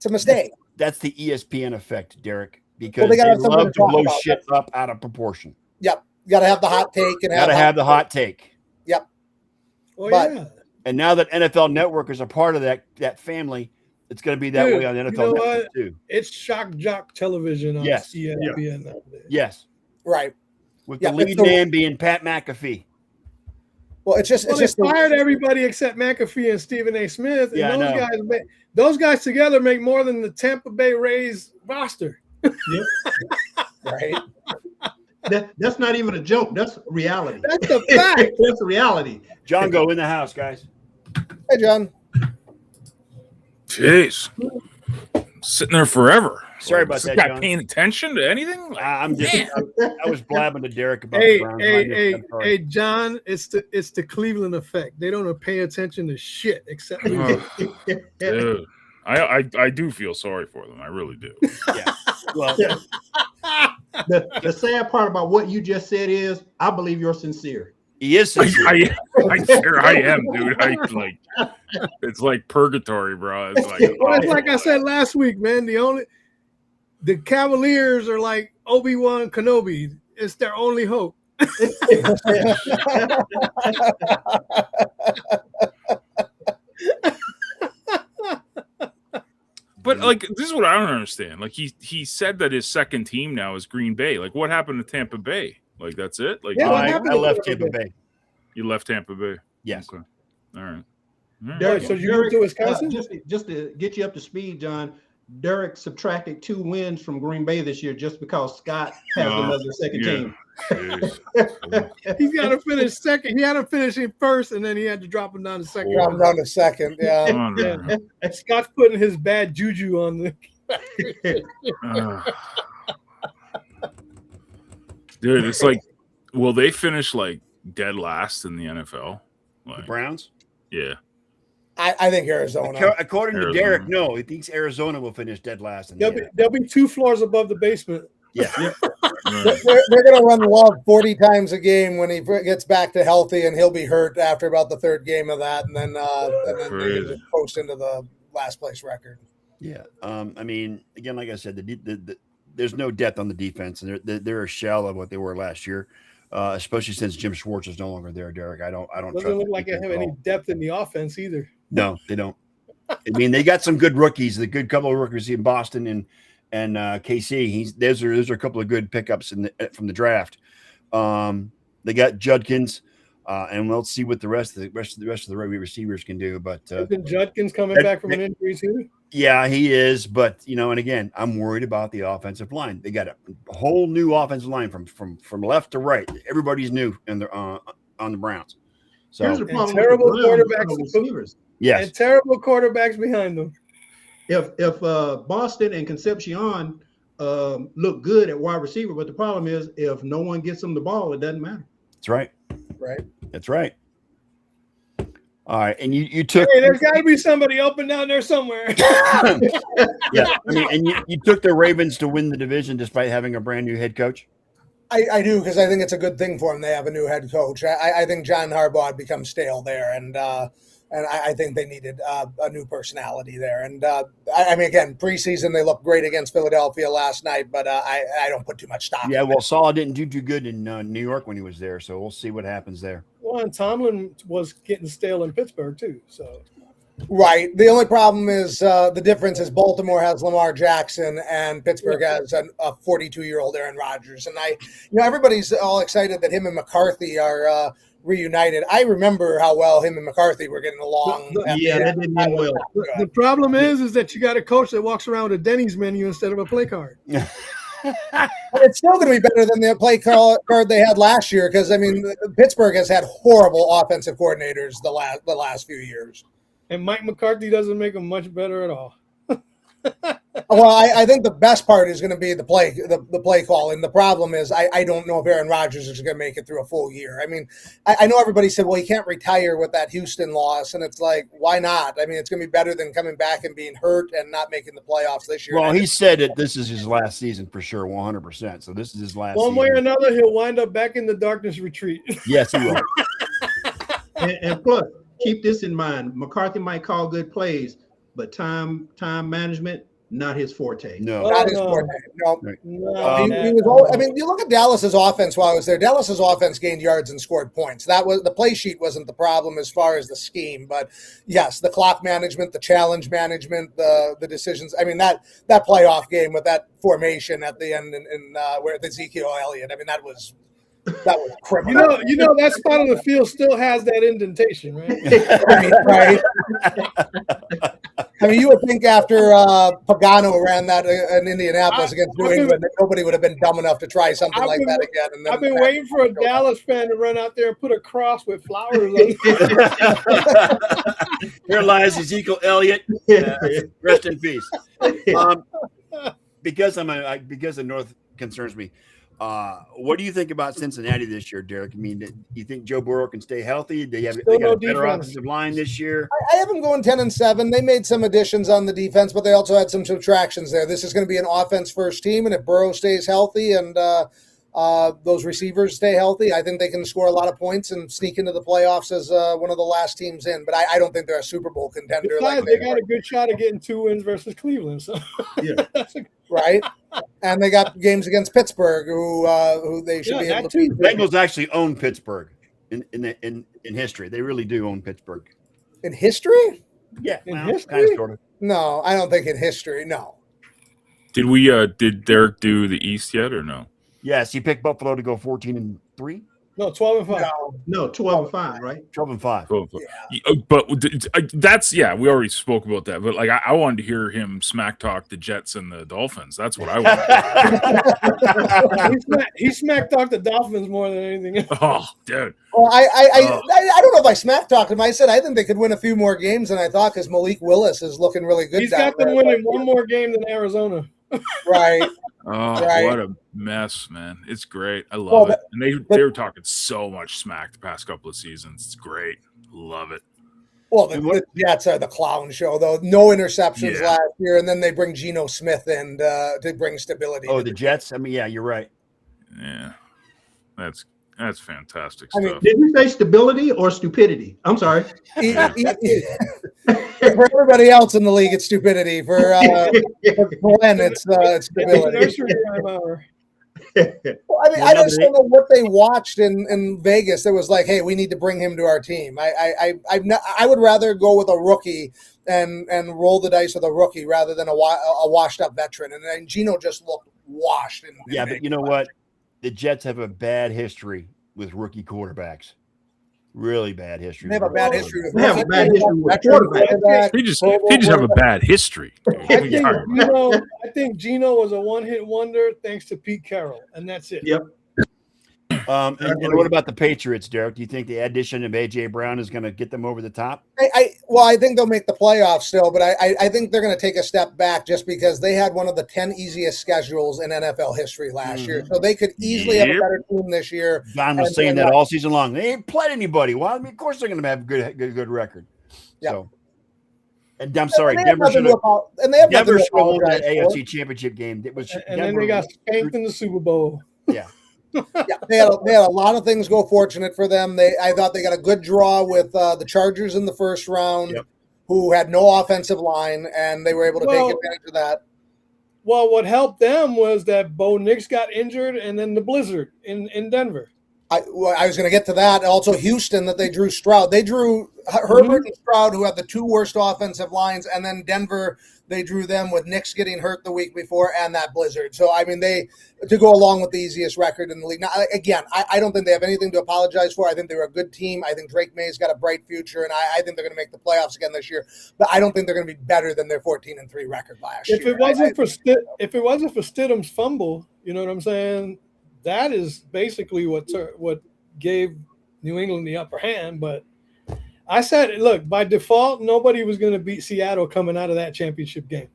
a mistake. That's the ESPN effect, Derek, because they love to blow shit up out of proportion. Yep, you got to have the hot take. Have the hot take. Yep. Yeah. And now that NFL Network is a part of that family, it's going to be that way on NFL Network too. It's shock jock television on ESPN nowadays. Yes. Right. With the lead man being Pat McAfee. Well, they fired everybody except McAfee and Stephen A. Smith. And those guys together make more than the Tampa Bay Rays roster. Right. That's not even a joke. That's reality. That's a fact. That's a reality. John, go in the house, guys. Hey, John. Jeez. Sitting there forever. Sorry about that, John. Paying attention to anything? I'm just. I was blabbing to Derek about the Browns. Hey, John. It's the Cleveland effect. They don't pay attention to shit except. Dude, I do feel sorry for them. I really do. Yeah. Well, the sad part about what you just said is, I believe you're sincere. He is sincere. I am, dude. It's like purgatory, bro. It's like, Well, it's like I said last week, man. The Cavaliers are like Obi-Wan Kenobi. It's their only hope. but like, this is what I don't understand. Like, he said that his second team now is Green Bay. Like, what happened to Tampa Bay? Like, that's it. Like, Yeah, what I happened to left Tampa Tampa Bay? Bay. you left Tampa Bay. Yes. Okay. All right. All right. Derek, So you moved to Wisconsin? just to get you up to speed, John. Derek subtracted 2 wins from Green Bay this year just because Scott has Oh, another second yeah. team. Jeez. He's got to finish second. He had to finish in first, and then he had to drop him down to second. Drop him down to second. Yeah. Come on, man. Scott's putting his bad juju on the. Dude, it's like, will they finish like dead last in the NFL? The Like, Browns. yeah. I think Arizona. According to Arizona. Derek, no, he thinks Arizona will finish dead last. In the They'll be 2 floors above the basement. yeah. Right. They're going to run Love 40 times a game when he gets back to healthy, and he'll be hurt after about the 3rd game of that, and then they Crazy. just post into the last place record. Yeah. I mean, again, like I said, there's no depth on the defense, and they're a shell of what they were last year, especially since Jim Schwartz is no longer there. Derek, I don't Doesn't trust look the like they defense have at any all. depth in the offense either. No, they don't. I mean, they got some good rookies. The good couple of rookies in Boston and KC. Those are a couple of good pickups from the draft. They got Judkins, and we'll see what the rest of the receivers can do. But Isn't Judkins coming back from an injury too? yeah, he is. But and again, I'm worried about the offensive line. They got a whole new offensive line from left to right. Everybody's new and they're on the Browns. Here's So the problem terrible with the Browns quarterbacks. receivers. yes, And terrible quarterbacks behind them. If Boston and Concepcion look good at wide receiver, but the problem is if no one gets them the ball, it doesn't matter. that's right. Right. That's right. All right, and you took Hey, there's got to be somebody open down there somewhere. yeah. I mean, and you took the Ravens to win the division despite having a brand new head coach. I do, because I think it's a good thing for them. They have a new head coach. I think John Harbaugh had become stale there, and I think they needed a new personality there. And I mean, again, preseason they looked great against Philadelphia last night, but I don't put too much stock. Yeah, in well, Saul didn't do too good in New York when he was there, so we'll see what happens there. Well, and Tomlin was getting stale in Pittsburgh too. So Right. The only problem is the difference is Baltimore has Lamar Jackson and Pittsburgh has a 42-year-old Aaron Rodgers. And everybody's all excited that him and McCarthy are reunited. I remember how well him and McCarthy were getting along. Yeah, that didn't end well. the problem is that you got a coach that walks around with a Denny's menu instead of a play card. But it's still going to be better than the play card they had last year, because I mean Pittsburgh has had horrible offensive coordinators the last few years. And Mike McCarthy doesn't make them much better at all. Well, I think the best part is going to be the play call, and the problem is I don't know if Aaron Rodgers is going to make it through a full year. I mean, I know everybody said, well, he can't retire with that Houston loss, and it's like, why not? I mean, it's going to be better than coming back and being hurt and not making the playoffs this year. Well, he said that this is his last season for sure, 100%. So this is his last One season. way or another, he'll wind up back in the darkness retreat. Yes, he will. And plus, keep this in mind: McCarthy might call good plays, but time management not his forte. No. Not his no. forte. No. No, He was I mean, you look at Dallas's offense while I was there. Dallas's offense gained yards and scored points. That was the play sheet wasn't the problem as far as the scheme, but yes, the clock management, the challenge management, the decisions. I mean, that playoff game with that formation at the end and where the Ezekiel Elliott. I mean, that was criminal. you know that spot on the field still has that indentation, right? Right. I mean, you would think after Pagano ran that in Indianapolis against New England, that nobody would have been dumb enough to try something like that again. And then I've been waiting for a Dallas fan to run out there and put a cross with flowers on it. Here lies Ezekiel Elliott. Rest in peace. Because the North concerns me. What do you think about Cincinnati this year, Derek? I mean, do you think Joe Burrow can stay healthy? They got a better offensive line this year. I have them going 10-7. They made some additions on the defense, but they also had some subtractions there. This is going to be an offense first team, and if Burrow stays healthy and those receivers stay healthy, I think they can score a lot of points and sneak into the playoffs as one of the last teams in. But I don't think they're a Super Bowl contender. Besides, they got a good shot of getting 2 wins versus Cleveland. So Yeah. that's a, right? And they got games against Pittsburgh, who they should be able to beat. Bengals actually own Pittsburgh in history. They really do own Pittsburgh. In history? Yeah, In well, history? kind of, sort of. No, I don't think in history. No. Did Derek do the East yet or no? Yes, he picked Buffalo to go 14-3, no 12-5. No. No, 12-5, right? 12-5. Cool. But that's we already spoke about that. But like I wanted to hear him smack talk the Jets and the Dolphins. That's what I want. He smacked talked the Dolphins more than anything else. Oh, dude. Well, I don't know if I smack talked him. I said I think they could win a few more games than I thought because Malik Willis is looking really good. He's down got them there. winning one more game than Arizona. Right. Oh, Right. what a mess, man! It's great. I love Well, it. And they were talking so much smack the past couple of seasons. It's great. Love it. Well, the Jets are the clown show, though. No interceptions Yeah. last year, and then they bring Geno Smith in to bring stability. Oh, to the Jets? I mean, yeah, you're right. Yeah, that's fantastic I mean, stuff. Did you say stability or stupidity? I'm sorry. For everybody else in the league, it's stupidity. For Glenn, it's stability. Nursery rhyme hour. Well, I mean, I just don't know what they watched in Vegas that was like, hey, we need to bring him to our team. I would rather go with a rookie and roll the dice with a rookie rather than a washed up veteran. And Geno just looked washed. Yeah, but you know what? The Jets have a bad history with rookie quarterbacks. Really bad history. They have a bad history with They have a bad history with veteran quarterbacks. quarterbacks. They just have a bad history. dude. I think Geno was a one-hit wonder thanks to Pete Carroll, and that's it. Yep. And what about the Patriots, Derek? Do you think the addition of AJ Brown is going to get them over the top? I think they'll make the playoffs still, but I think they're going to take a step back just because they had one of the 10 easiest schedules in NFL history last year. So they could easily have a better team this year. John was saying that all season long. They ain't played anybody. Well, I mean, of course they're going to have a good record. Yeah. So, and I'm sorry, And they have Denver should nothing have to won apologize that for. AFC Championship game. It was And then they got spanked in the Super Bowl. Yeah. Yeah, they had a lot of things go fortunate for them. I thought they got a good draw with the Chargers in the first round, Yep. who had no offensive line, and they were able to take advantage of that. Well, what helped them was that Bo Nix got injured, and then the blizzard in Denver. I was going to get to that. Also, Houston, that they drew Stroud. They drew Herbert and Stroud, who had the 2 worst offensive lines, and then Denver, they drew them with Nix getting hurt the week before and that blizzard. So, I mean, to go along with the easiest record in the league. Now, again, I don't think they have anything to apologize for. I think they're a good team. I think Drake May's got a bright future, and I think they're going to make the playoffs again this year. But I don't think they're going to be better than their 14-3 record last year. If it wasn't for Stidham's fumble, you know what I'm saying? That is basically what gave New England the upper hand. But I said, look, by default, nobody was going to beat Seattle coming out of that championship game.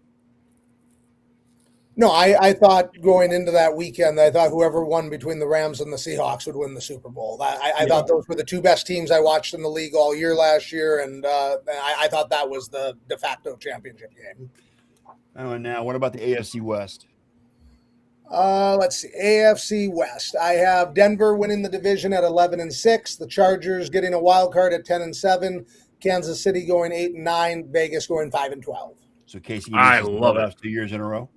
No, I thought going into that weekend, I thought whoever won between the Rams and the Seahawks would win the Super Bowl. I thought those were the 2 best teams I watched in the league all year last year, and I thought that was the de facto championship game. Oh, and now what about the AFC West? Let's see, AFC West. I have Denver winning the division at 11-6, the Chargers getting a wild card at 10-7, Kansas City going 8-9, Vegas going 5-12. So Casey, I love it. 2 years in a row.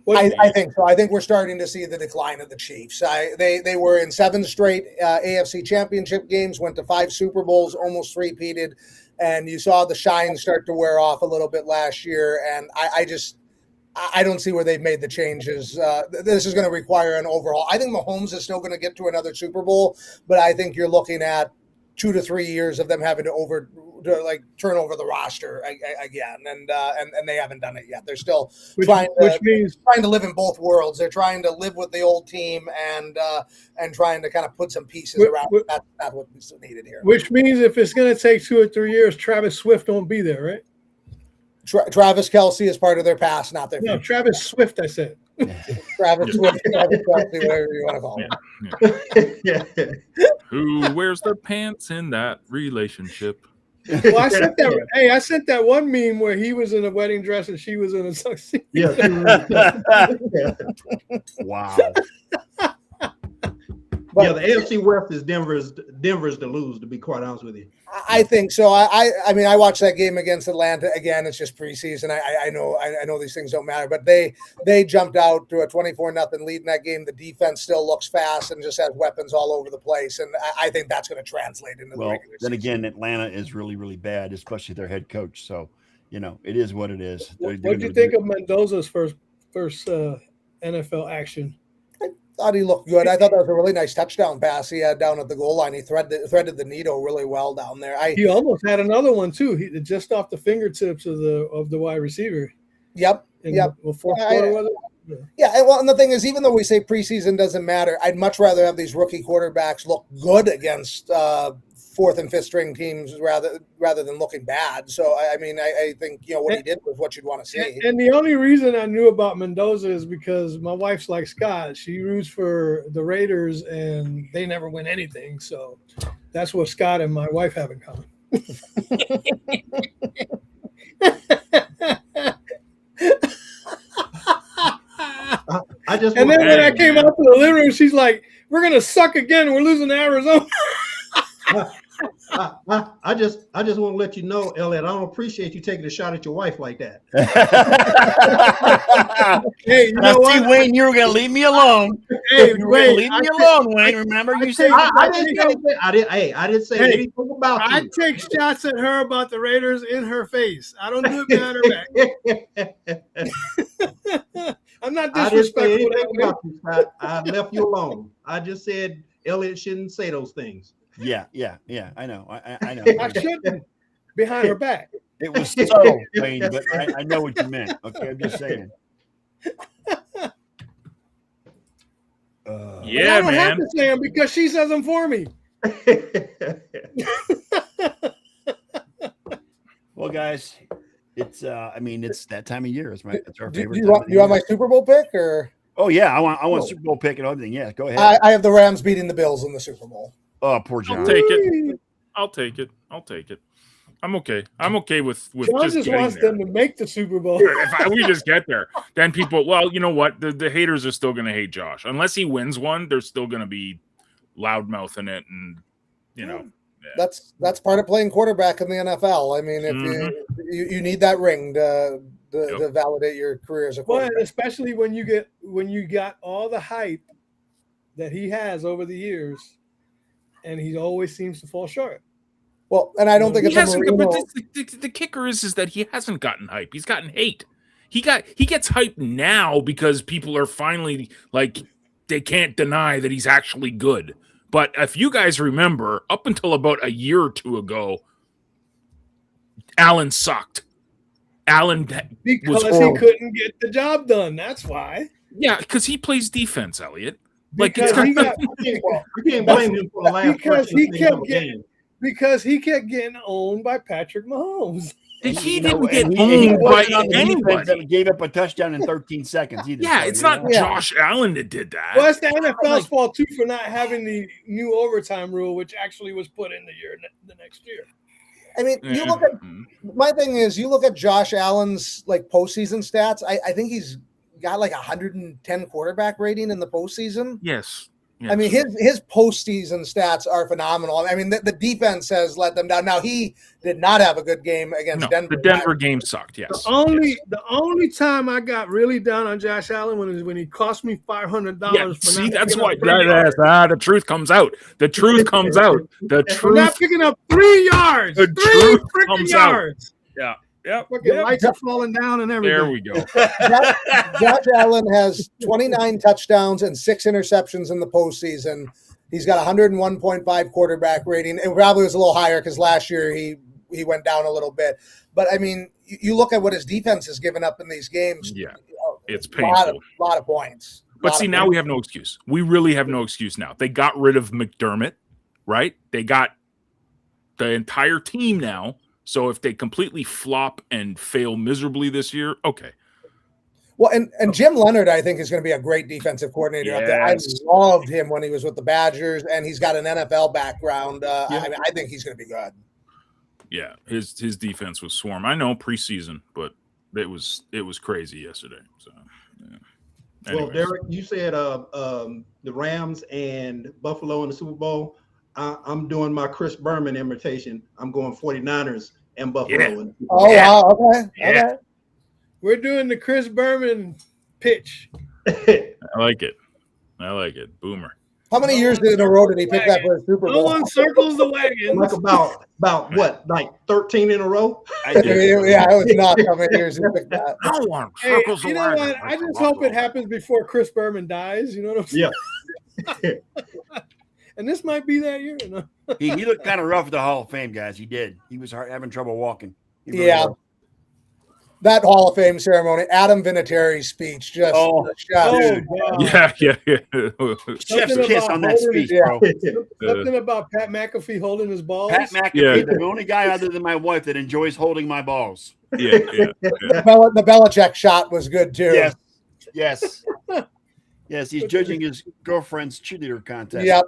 I think so. I think we're starting to see the decline of the Chiefs. They were in 7 straight AFC championship games, went to 5 Super Bowls, almost three-peated, and you saw the shine start to wear off a little bit last year, and I don't see where they've made the changes. This is going to require an overhaul. I think Mahomes is still going to get to another Super Bowl, but I think you're looking at 2 to 3 years of them having to turn over the roster again, and they haven't done it yet. They're still trying to live in both worlds. They're trying to live with the old team and trying to kind of put some pieces around. That's what's needed here. Which means if it's going to take 2 or 3 years, Travis Swift won't be there, right? Travis Kelce is part of their past, not their future. No, Travis Swift, I said. Travis Swift, Travis Kelce, whatever you want to call him. Who wears their pants in that relationship? Well, I sent that. Hey, I sent that one meme where he was in a wedding dress and she was in a tuxedo. Yeah. Wow. Yeah, the AFC West is Denver's to lose, to be quite honest with you. I think so. I mean, I watched that game against Atlanta. Again, it's just preseason. I know these things don't matter, but they jumped out to a 24-0 lead in that game. The defense still looks fast and just has weapons all over the place, and I think that's going to translate into the Well, regular then season. again, Atlanta is really, really bad, especially their head coach. So, it is what it is. What do you think of Mendoza's first NFL action? Thought he looked good. I thought that was a really nice touchdown pass he had down at the goal line. He threaded the needle really well down there. He almost had another one too. He just off the fingertips of the wide receiver. Yep. The fourth quarter, was it? Yeah, and the thing is, even though we say preseason doesn't matter, I'd much rather have these rookie quarterbacks look good against fourth and fifth string teams rather than looking bad. So I mean, I think what he did was what you'd want to see. And the only reason I knew about Mendoza is because my wife's like Scott. She roots for the Raiders, and they never win anything. So that's what Scott and my wife have in common. And then when I came out to the living room, she's like, "We're gonna suck again. We're losing to Arizona." I just want to let you know, Elliot, I don't appreciate you taking a shot at your wife like that. Hey, you know what? See, Wayne, you were going to leave me alone. Hey, You were gonna Wayne, leave me alone, Wayne. Remember, you said I didn't say anything about I you. take shots at her about the Raiders in her face. I don't do it behind her back. I'm not I didn't say disrespectful. anything about you, Scott. I left you alone. I just said Elliot shouldn't say those things. Yeah. I know. I know. I shouldn't behind her back. It was subtle, Wayne, but I know what you meant. Okay, I'm just saying. Yeah, I don't have man. to say them because she says them for me. Well, guys, it's it's that time of year. It's our Do favorite. you time want of the my year. Super Bowl pick, or Oh yeah, I want Super Bowl pick and everything. Yeah, go ahead. I have the Rams beating the Bills in the Super Bowl. Oh, poor John. I'll take it. I'll take it. I'm okay. I'm okay with John just just getting wants there. them to make the Super Bowl. If we just get there, then people. Well, you know what? The haters are still going to hate Josh unless he wins one. They're still going to be loudmouthing it, and yeah. That's part of playing quarterback in the NFL. I mean, if you need that ring to validate your career as a But quarterback. especially when you got all the hype that he has over the years, and he always seems to fall short. Well, and I don't think He it's a hasn't, Marino. but the kicker is that he hasn't gotten hype. He's gotten hate. He gets hype now because people are finally like they can't deny that he's actually good. But if you guys remember, up until about a year or two ago, Allen sucked. Allen Because he horrible. couldn't get the job done. That's why. Yeah, because he plays defense, Elliot. Because he got You can't blame him for the last because he 14 minutes kept of a getting game. because he kept getting owned by Patrick Mahomes. He You know, didn't get and he owned by wasn't on the defense anybody. that gave up a touchdown in 13 seconds either. Yeah, so, it's you not know. Josh Allen that did that. Well, it's the NFL's fault too for not having the new overtime rule, which actually was put in the next year. I mean, you look at my thing is you look at Josh Allen's like postseason stats. I think he's got like 110 quarterback rating in the postseason. Yes. I mean, his postseason stats are phenomenal. I mean, the defense has let them down. Now he did not have a good game against Denver. The Denver game sucked. Yes. The only time I got really down on Josh Allen was when he cost me $500. Yeah, for see, not that's picking why up 3 yards. the truth comes out. The truth comes out. The For not truth. picking up 3 yards. The 3 truth freaking comes out. yards. Yeah. Yep. Fucking lights are falling down and everything. There we go. Josh Allen has 29 touchdowns and 6 interceptions in the postseason. He's got 101.5 quarterback rating. It probably was a little higher because last year he went down a little bit. But I mean, you look at what his defense has given up in these games. Yeah. It's A lot painful. of points. But see, now we have no excuse. We really have no excuse now. They got rid of McDermott, right? They got the entire team now. So if they completely flop and fail miserably this year, okay. Well, and Jim Leonard, I think, is going to be a great defensive coordinator up there. I Yes. loved him when he was with the Badgers, and he's got an NFL background. I mean, I think he's going to be good. Yeah, his defense was swarm. I know preseason, but it was crazy yesterday. So Well, Anyways. Derek, you said the Rams and Buffalo in the Super Bowl. I'm doing my Chris Berman imitation. I'm going 49ers and Buffalo. Yeah. In the Super Oh, Yeah. wow. Okay. Yeah. Okay. We're doing the Chris Berman pitch. Bowl. I like it. I like it. Boomer. How many years in a row did he pick that for a Super No Bowl? one circles the wagons. Like about what, like 13 in a row? I did. Yeah, it was not how many years he picked that. No one Hey, you know what? I just hope it happens before Chris Berman dies. You know what I'm saying? Yeah. And this might be that year. You know? He looked kind of rough at the Hall of Fame, guys. He did. He was having trouble walking. He really Yeah. was. That Hall of Fame ceremony, Adam Vinatieri's speech, just Oh, Oh, dude. God. Yeah. Chef's Something kiss about on that holding speech, his- bro. Something about Pat McAfee holding his balls. Pat McAfee, Yeah. the only guy other than my wife that enjoys holding my balls. Yeah. the Belichick shot was good too. Yes. Yes. Yes, he's judging his girlfriend's cheerleader contest. Yep.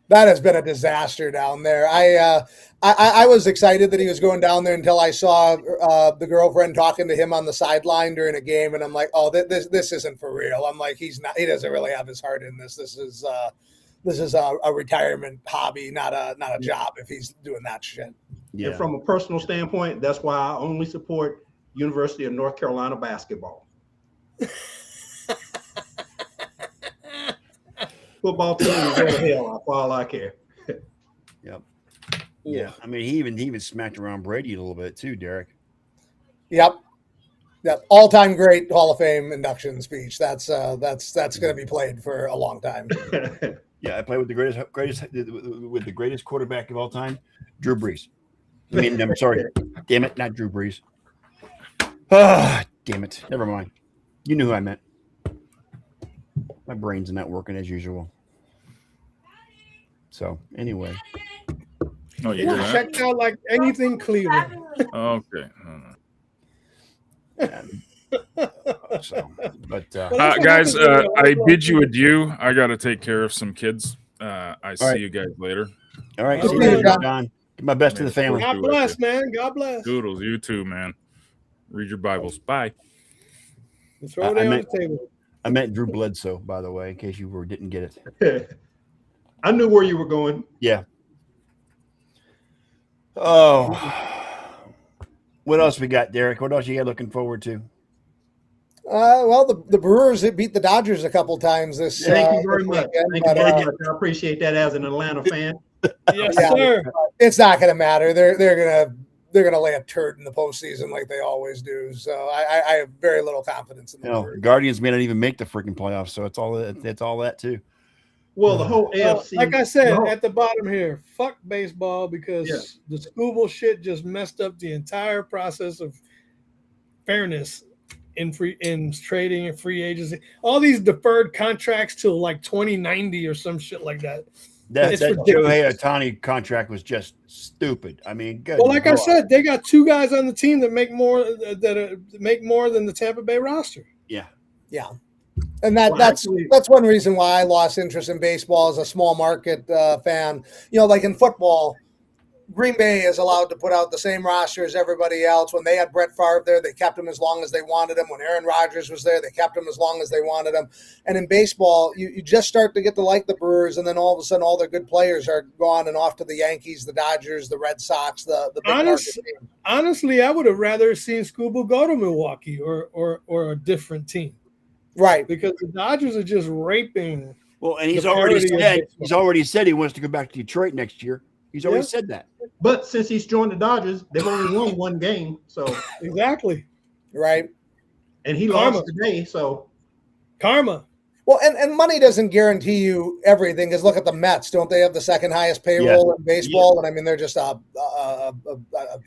That has been a disaster down there. I was excited that he was going down there until I saw the girlfriend talking to him on the sideline during a game, and I'm like, oh, this isn't for real. I'm like, he doesn't really have his heart in this. This is a retirement hobby, not a job. If he's doing that shit. Yeah. And from a personal standpoint, that's why I only support University of North Carolina basketball. Football team is go to hell for all I care. Yep. Yeah. I mean, he even smacked around Brady a little bit too, Derek. Yep. All-time great Hall of Fame induction speech. That's going to be played for a long time. Yeah, I played with the greatest quarterback of all time, Drew Brees. I mean, I'm sorry. Damn it, not Drew Brees. Ah, damn it. Never mind. You knew who I meant. My brain's not working as usual. So, anyway. Oh, you Yeah, hear that? checked out like anything Cleveland. Okay. So, but Well, that's what Guys, happens when you're I lifelong bid you fan. adieu. I got to take care of some kids. I see right. you guys later. all right. Good See to you see later, you, John. Give my best to the family. God bless, man. God bless. Doodles, you too, man. Read your Bibles. Bye. Throw it I on meant- the table. I met Drew Bledsoe, by the way, in case you didn't get it. I knew where you were going. Yeah. Oh. What else we got, Derek? What else you got looking forward to? Well, the Brewers beat the Dodgers a couple times this. Thank you very this much. weekend, Thank you but, very much. I appreciate that as an Atlanta fan. Yes, Yeah. sir. it's not going to matter. They're gonna lay a turd in the postseason like they always do. So I have very little confidence in the No, Brewers. Guardians may not even make the freaking playoffs, so it's all that too. Well, the whole Well, AFC. like I said no, at the bottom here, fuck baseball because Yeah. the Scooble shit just messed up the entire process of fairness in trading and free agency. All these deferred contracts till like 2090 or some shit like that. That It's Shohei ridiculous. Ohtani contract was just stupid. I mean, good. Well, like I Lord. said, they got two guys on the team that make more than the Tampa Bay roster. Yeah. Yeah, and that's one reason why I lost interest in baseball as a small market fan. Like in football, Green Bay is allowed to put out the same roster as everybody else. When they had Brett Favre there, they kept him as long as they wanted him. When Aaron Rodgers was there, they kept him as long as they wanted him. And in baseball, you just start to get to like the Brewers, and then all of a sudden, all their good players are gone and off to the Yankees, the Dodgers, the Red Sox, the big market team. Honestly, I would have rather seen Scooble go to Milwaukee or a different team Right. because the Dodgers are just raping. Well, and he's The already parity of said baseball. he wants to go back to Detroit next year. He's already Yeah. said that. but since he's joined the Dodgers, they've only won one game. So, Exactly. Right. and he Karma. lost today. So, Karma. Well, and money doesn't guarantee you everything. Because look at the Mets; don't they have the second highest payroll in baseball? And I mean, they're just And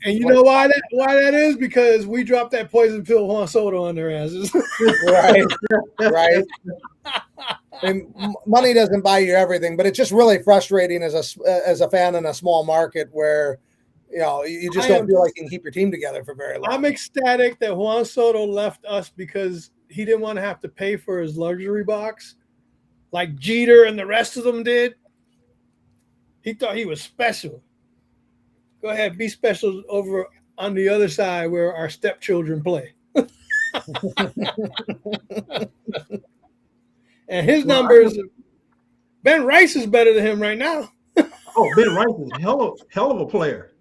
you know why that is? Because we dropped that poison pill Juan Soto on their asses. right, right. And money doesn't buy you everything, but it's just really frustrating as a fan in a small market where you just don't feel like you can keep your team together for very long. I'm ecstatic that Juan Soto left us because he didn't want to have to pay for his luxury box like Jeter and the rest of them did. He thought he was special. Go ahead, be special over on the other side where our stepchildren play. And his numbers, Ben Rice is better than him right now. Oh, Ben Rice is hell of a player.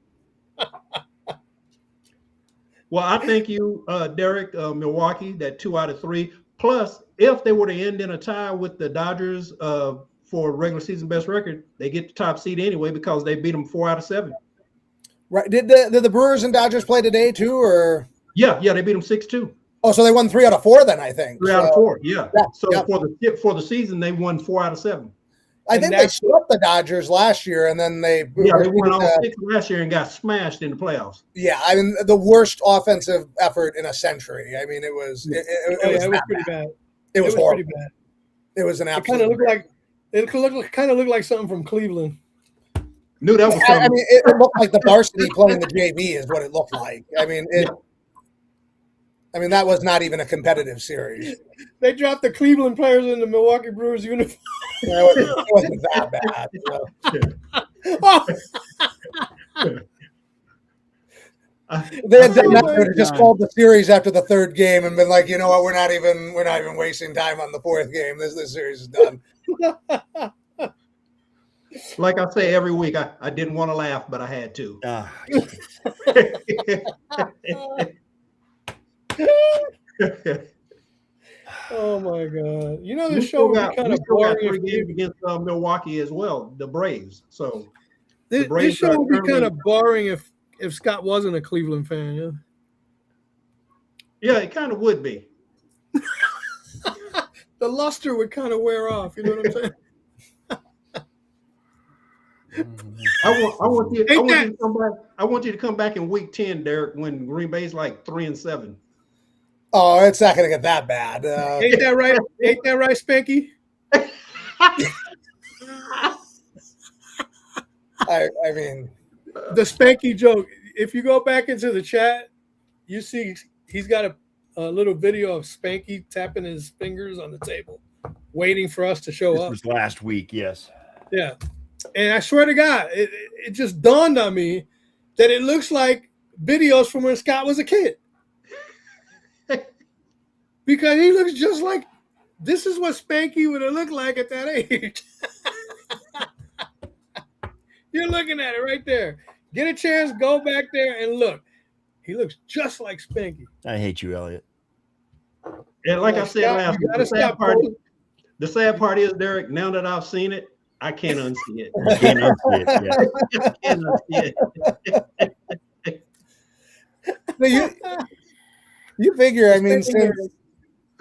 Well, I think you, Derek, Milwaukee, that 2 out of 3. Plus, if they were to end in a tie with the Dodgers for regular season best record, they get the top seed anyway because they beat them 4 out of 7. Right? Did the Brewers and Dodgers play today too, or? Yeah, they beat them 6-2. Oh, so they won 3 out of 4 then, I think. 3 out of 4, yeah. So yeah. for the season, they won 4 out of 7. I think they swept the Dodgers last year, and then they won all 6 last year and got smashed in the playoffs. Yeah, I mean the worst offensive effort in a century. I mean it was it was pretty bad. It was horrible. Pretty bad. It was an It absolute. kind of looked like something from Cleveland. Knew that was something. I mean, it looked like the varsity playing the JV is what it looked like. I mean, that was not even a competitive series. They dropped the Cleveland players in the Milwaukee Brewers uniform. It wasn't that bad. They had done that. They would have just called the series after the 3rd game and been like, you know what, we're not even wasting time on the 4th game. This series is done. Like I say every week, I didn't want to laugh, but I had to. Oh my God! You know this show would be kind of boring. 3 games against Milwaukee as well, the Braves. So this show would be kind of boring if Scott wasn't a Cleveland fan. Yeah. Yeah, it kind of would be. The luster would kind of wear off. You know what I'm saying? I want you to come back. I want you to come back in week 10, Derek, when Green Bay's like 3-7. Oh, it's not going to get that bad. Ain't that right? Ain't that right, Spanky? I mean, the Spanky joke. If you go back into the chat, you see he's got a little video of Spanky tapping his fingers on the table, waiting for us to show up. This was last week, yes. Yeah. And I swear to God, it just dawned on me that it looks like videos from when Scott was a kid. Because he looks just like, this is what Spanky would have looked like at that age. You're looking at it right there. Get a chance, go back there and look. He looks just like Spanky. I hate you, Elliot. And like I said last week, the sad part is, Derek, now that I've seen it, I can't unsee it. You can't unsee it. Yeah. I can't unsee it. You figure, I mean,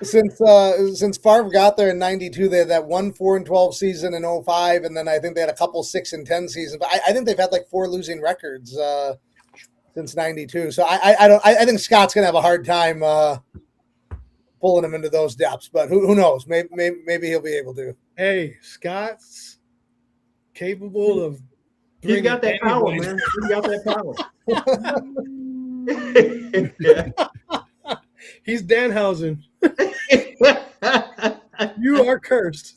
since Favre got there in '92, they had that 1-4-12 season in 05, and then I think they had a couple 6-10 seasons. But I think they've had like 4 losing records since '92. So I think Scott's gonna have a hard time pulling him into those depths. But who knows? Maybe he'll be able to. Hey, Scott's capable of. He got that power, man. He got that power. He's Danhausen. You are cursed.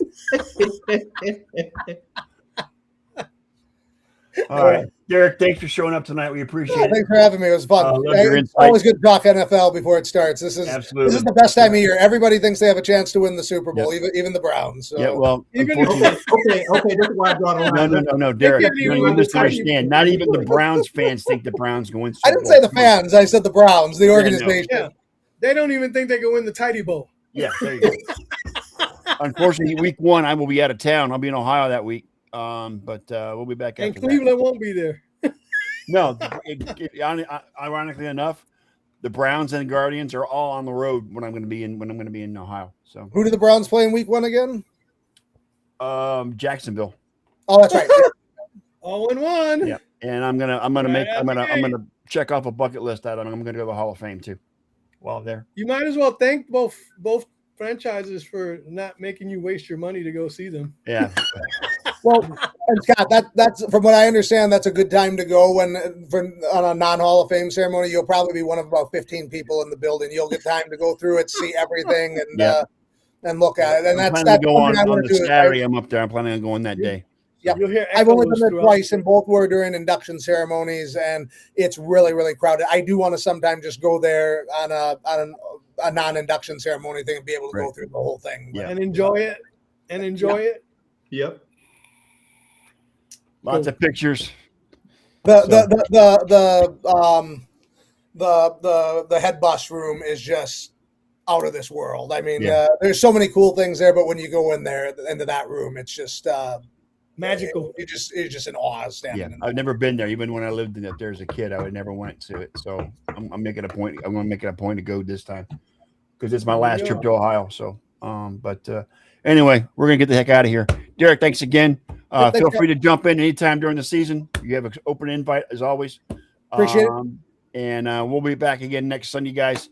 All right, Derek, thanks for showing up tonight. We appreciate it. Thanks for having me. It was fun. It's always good to talk NFL before it starts. This is the best time of year. Everybody thinks they have a chance to win the Super Bowl, even the Browns. So. Yeah, well, okay. This is why I brought it on. No, Derek. You misunderstand. Not even the Browns fans think the Browns go win Super Bowl. I didn't say the fans. I said the Browns, the organization. Yeah. They don't even think they can win the Tidy Bowl. Yeah, there you go. Unfortunately, week 1, I will be out of town. I'll be in Ohio that week. But we'll be back. And Cleveland won't be there. No, ironically enough, the Browns and the Guardians are all on the road when I'm going to be in Ohio. So who do the Browns play in week 1 again? Jacksonville. Oh, that's right. 0-1. Yeah, and I'm gonna check off a bucket list out. I'm going to go to the Hall of Fame too. While there, you might as well thank both franchises for not making you waste your money to go see them. Yeah. Well, and Scott, that's from what I understand, that's a good time to go on a non-Hall of Fame ceremony. You'll probably be one of about 15 people in the building. You'll get time to go through it, see everything, and look at it. And that's go on the Saturday. I'm up there. I'm planning on going that day. Yeah, I've only been there twice, and both were during induction ceremonies, and it's really, really crowded. I do want to sometime just go there on a non-induction ceremony thing and be able to go Right. through the whole thing. But, Yeah. And enjoy it. And enjoy it. Yep. Lots of pictures. The head bus room is just out of this world. I mean, Yeah. there's so many cool things there, but when you go in there into that room, it's just Magical. You're just in awe standing. Yeah, in there. I've never been there. Even when I lived in it there as a kid, I would never went to it. So I'm making a point. I'm going to make it a point to go this time because it's my last trip to Ohio. So, anyway, we're gonna get the heck out of here. Derek, thanks again. Thanks, Feel guys. free to jump in anytime during the season. You have an open invite as always. Appreciate it. And we'll be back again next Sunday, guys.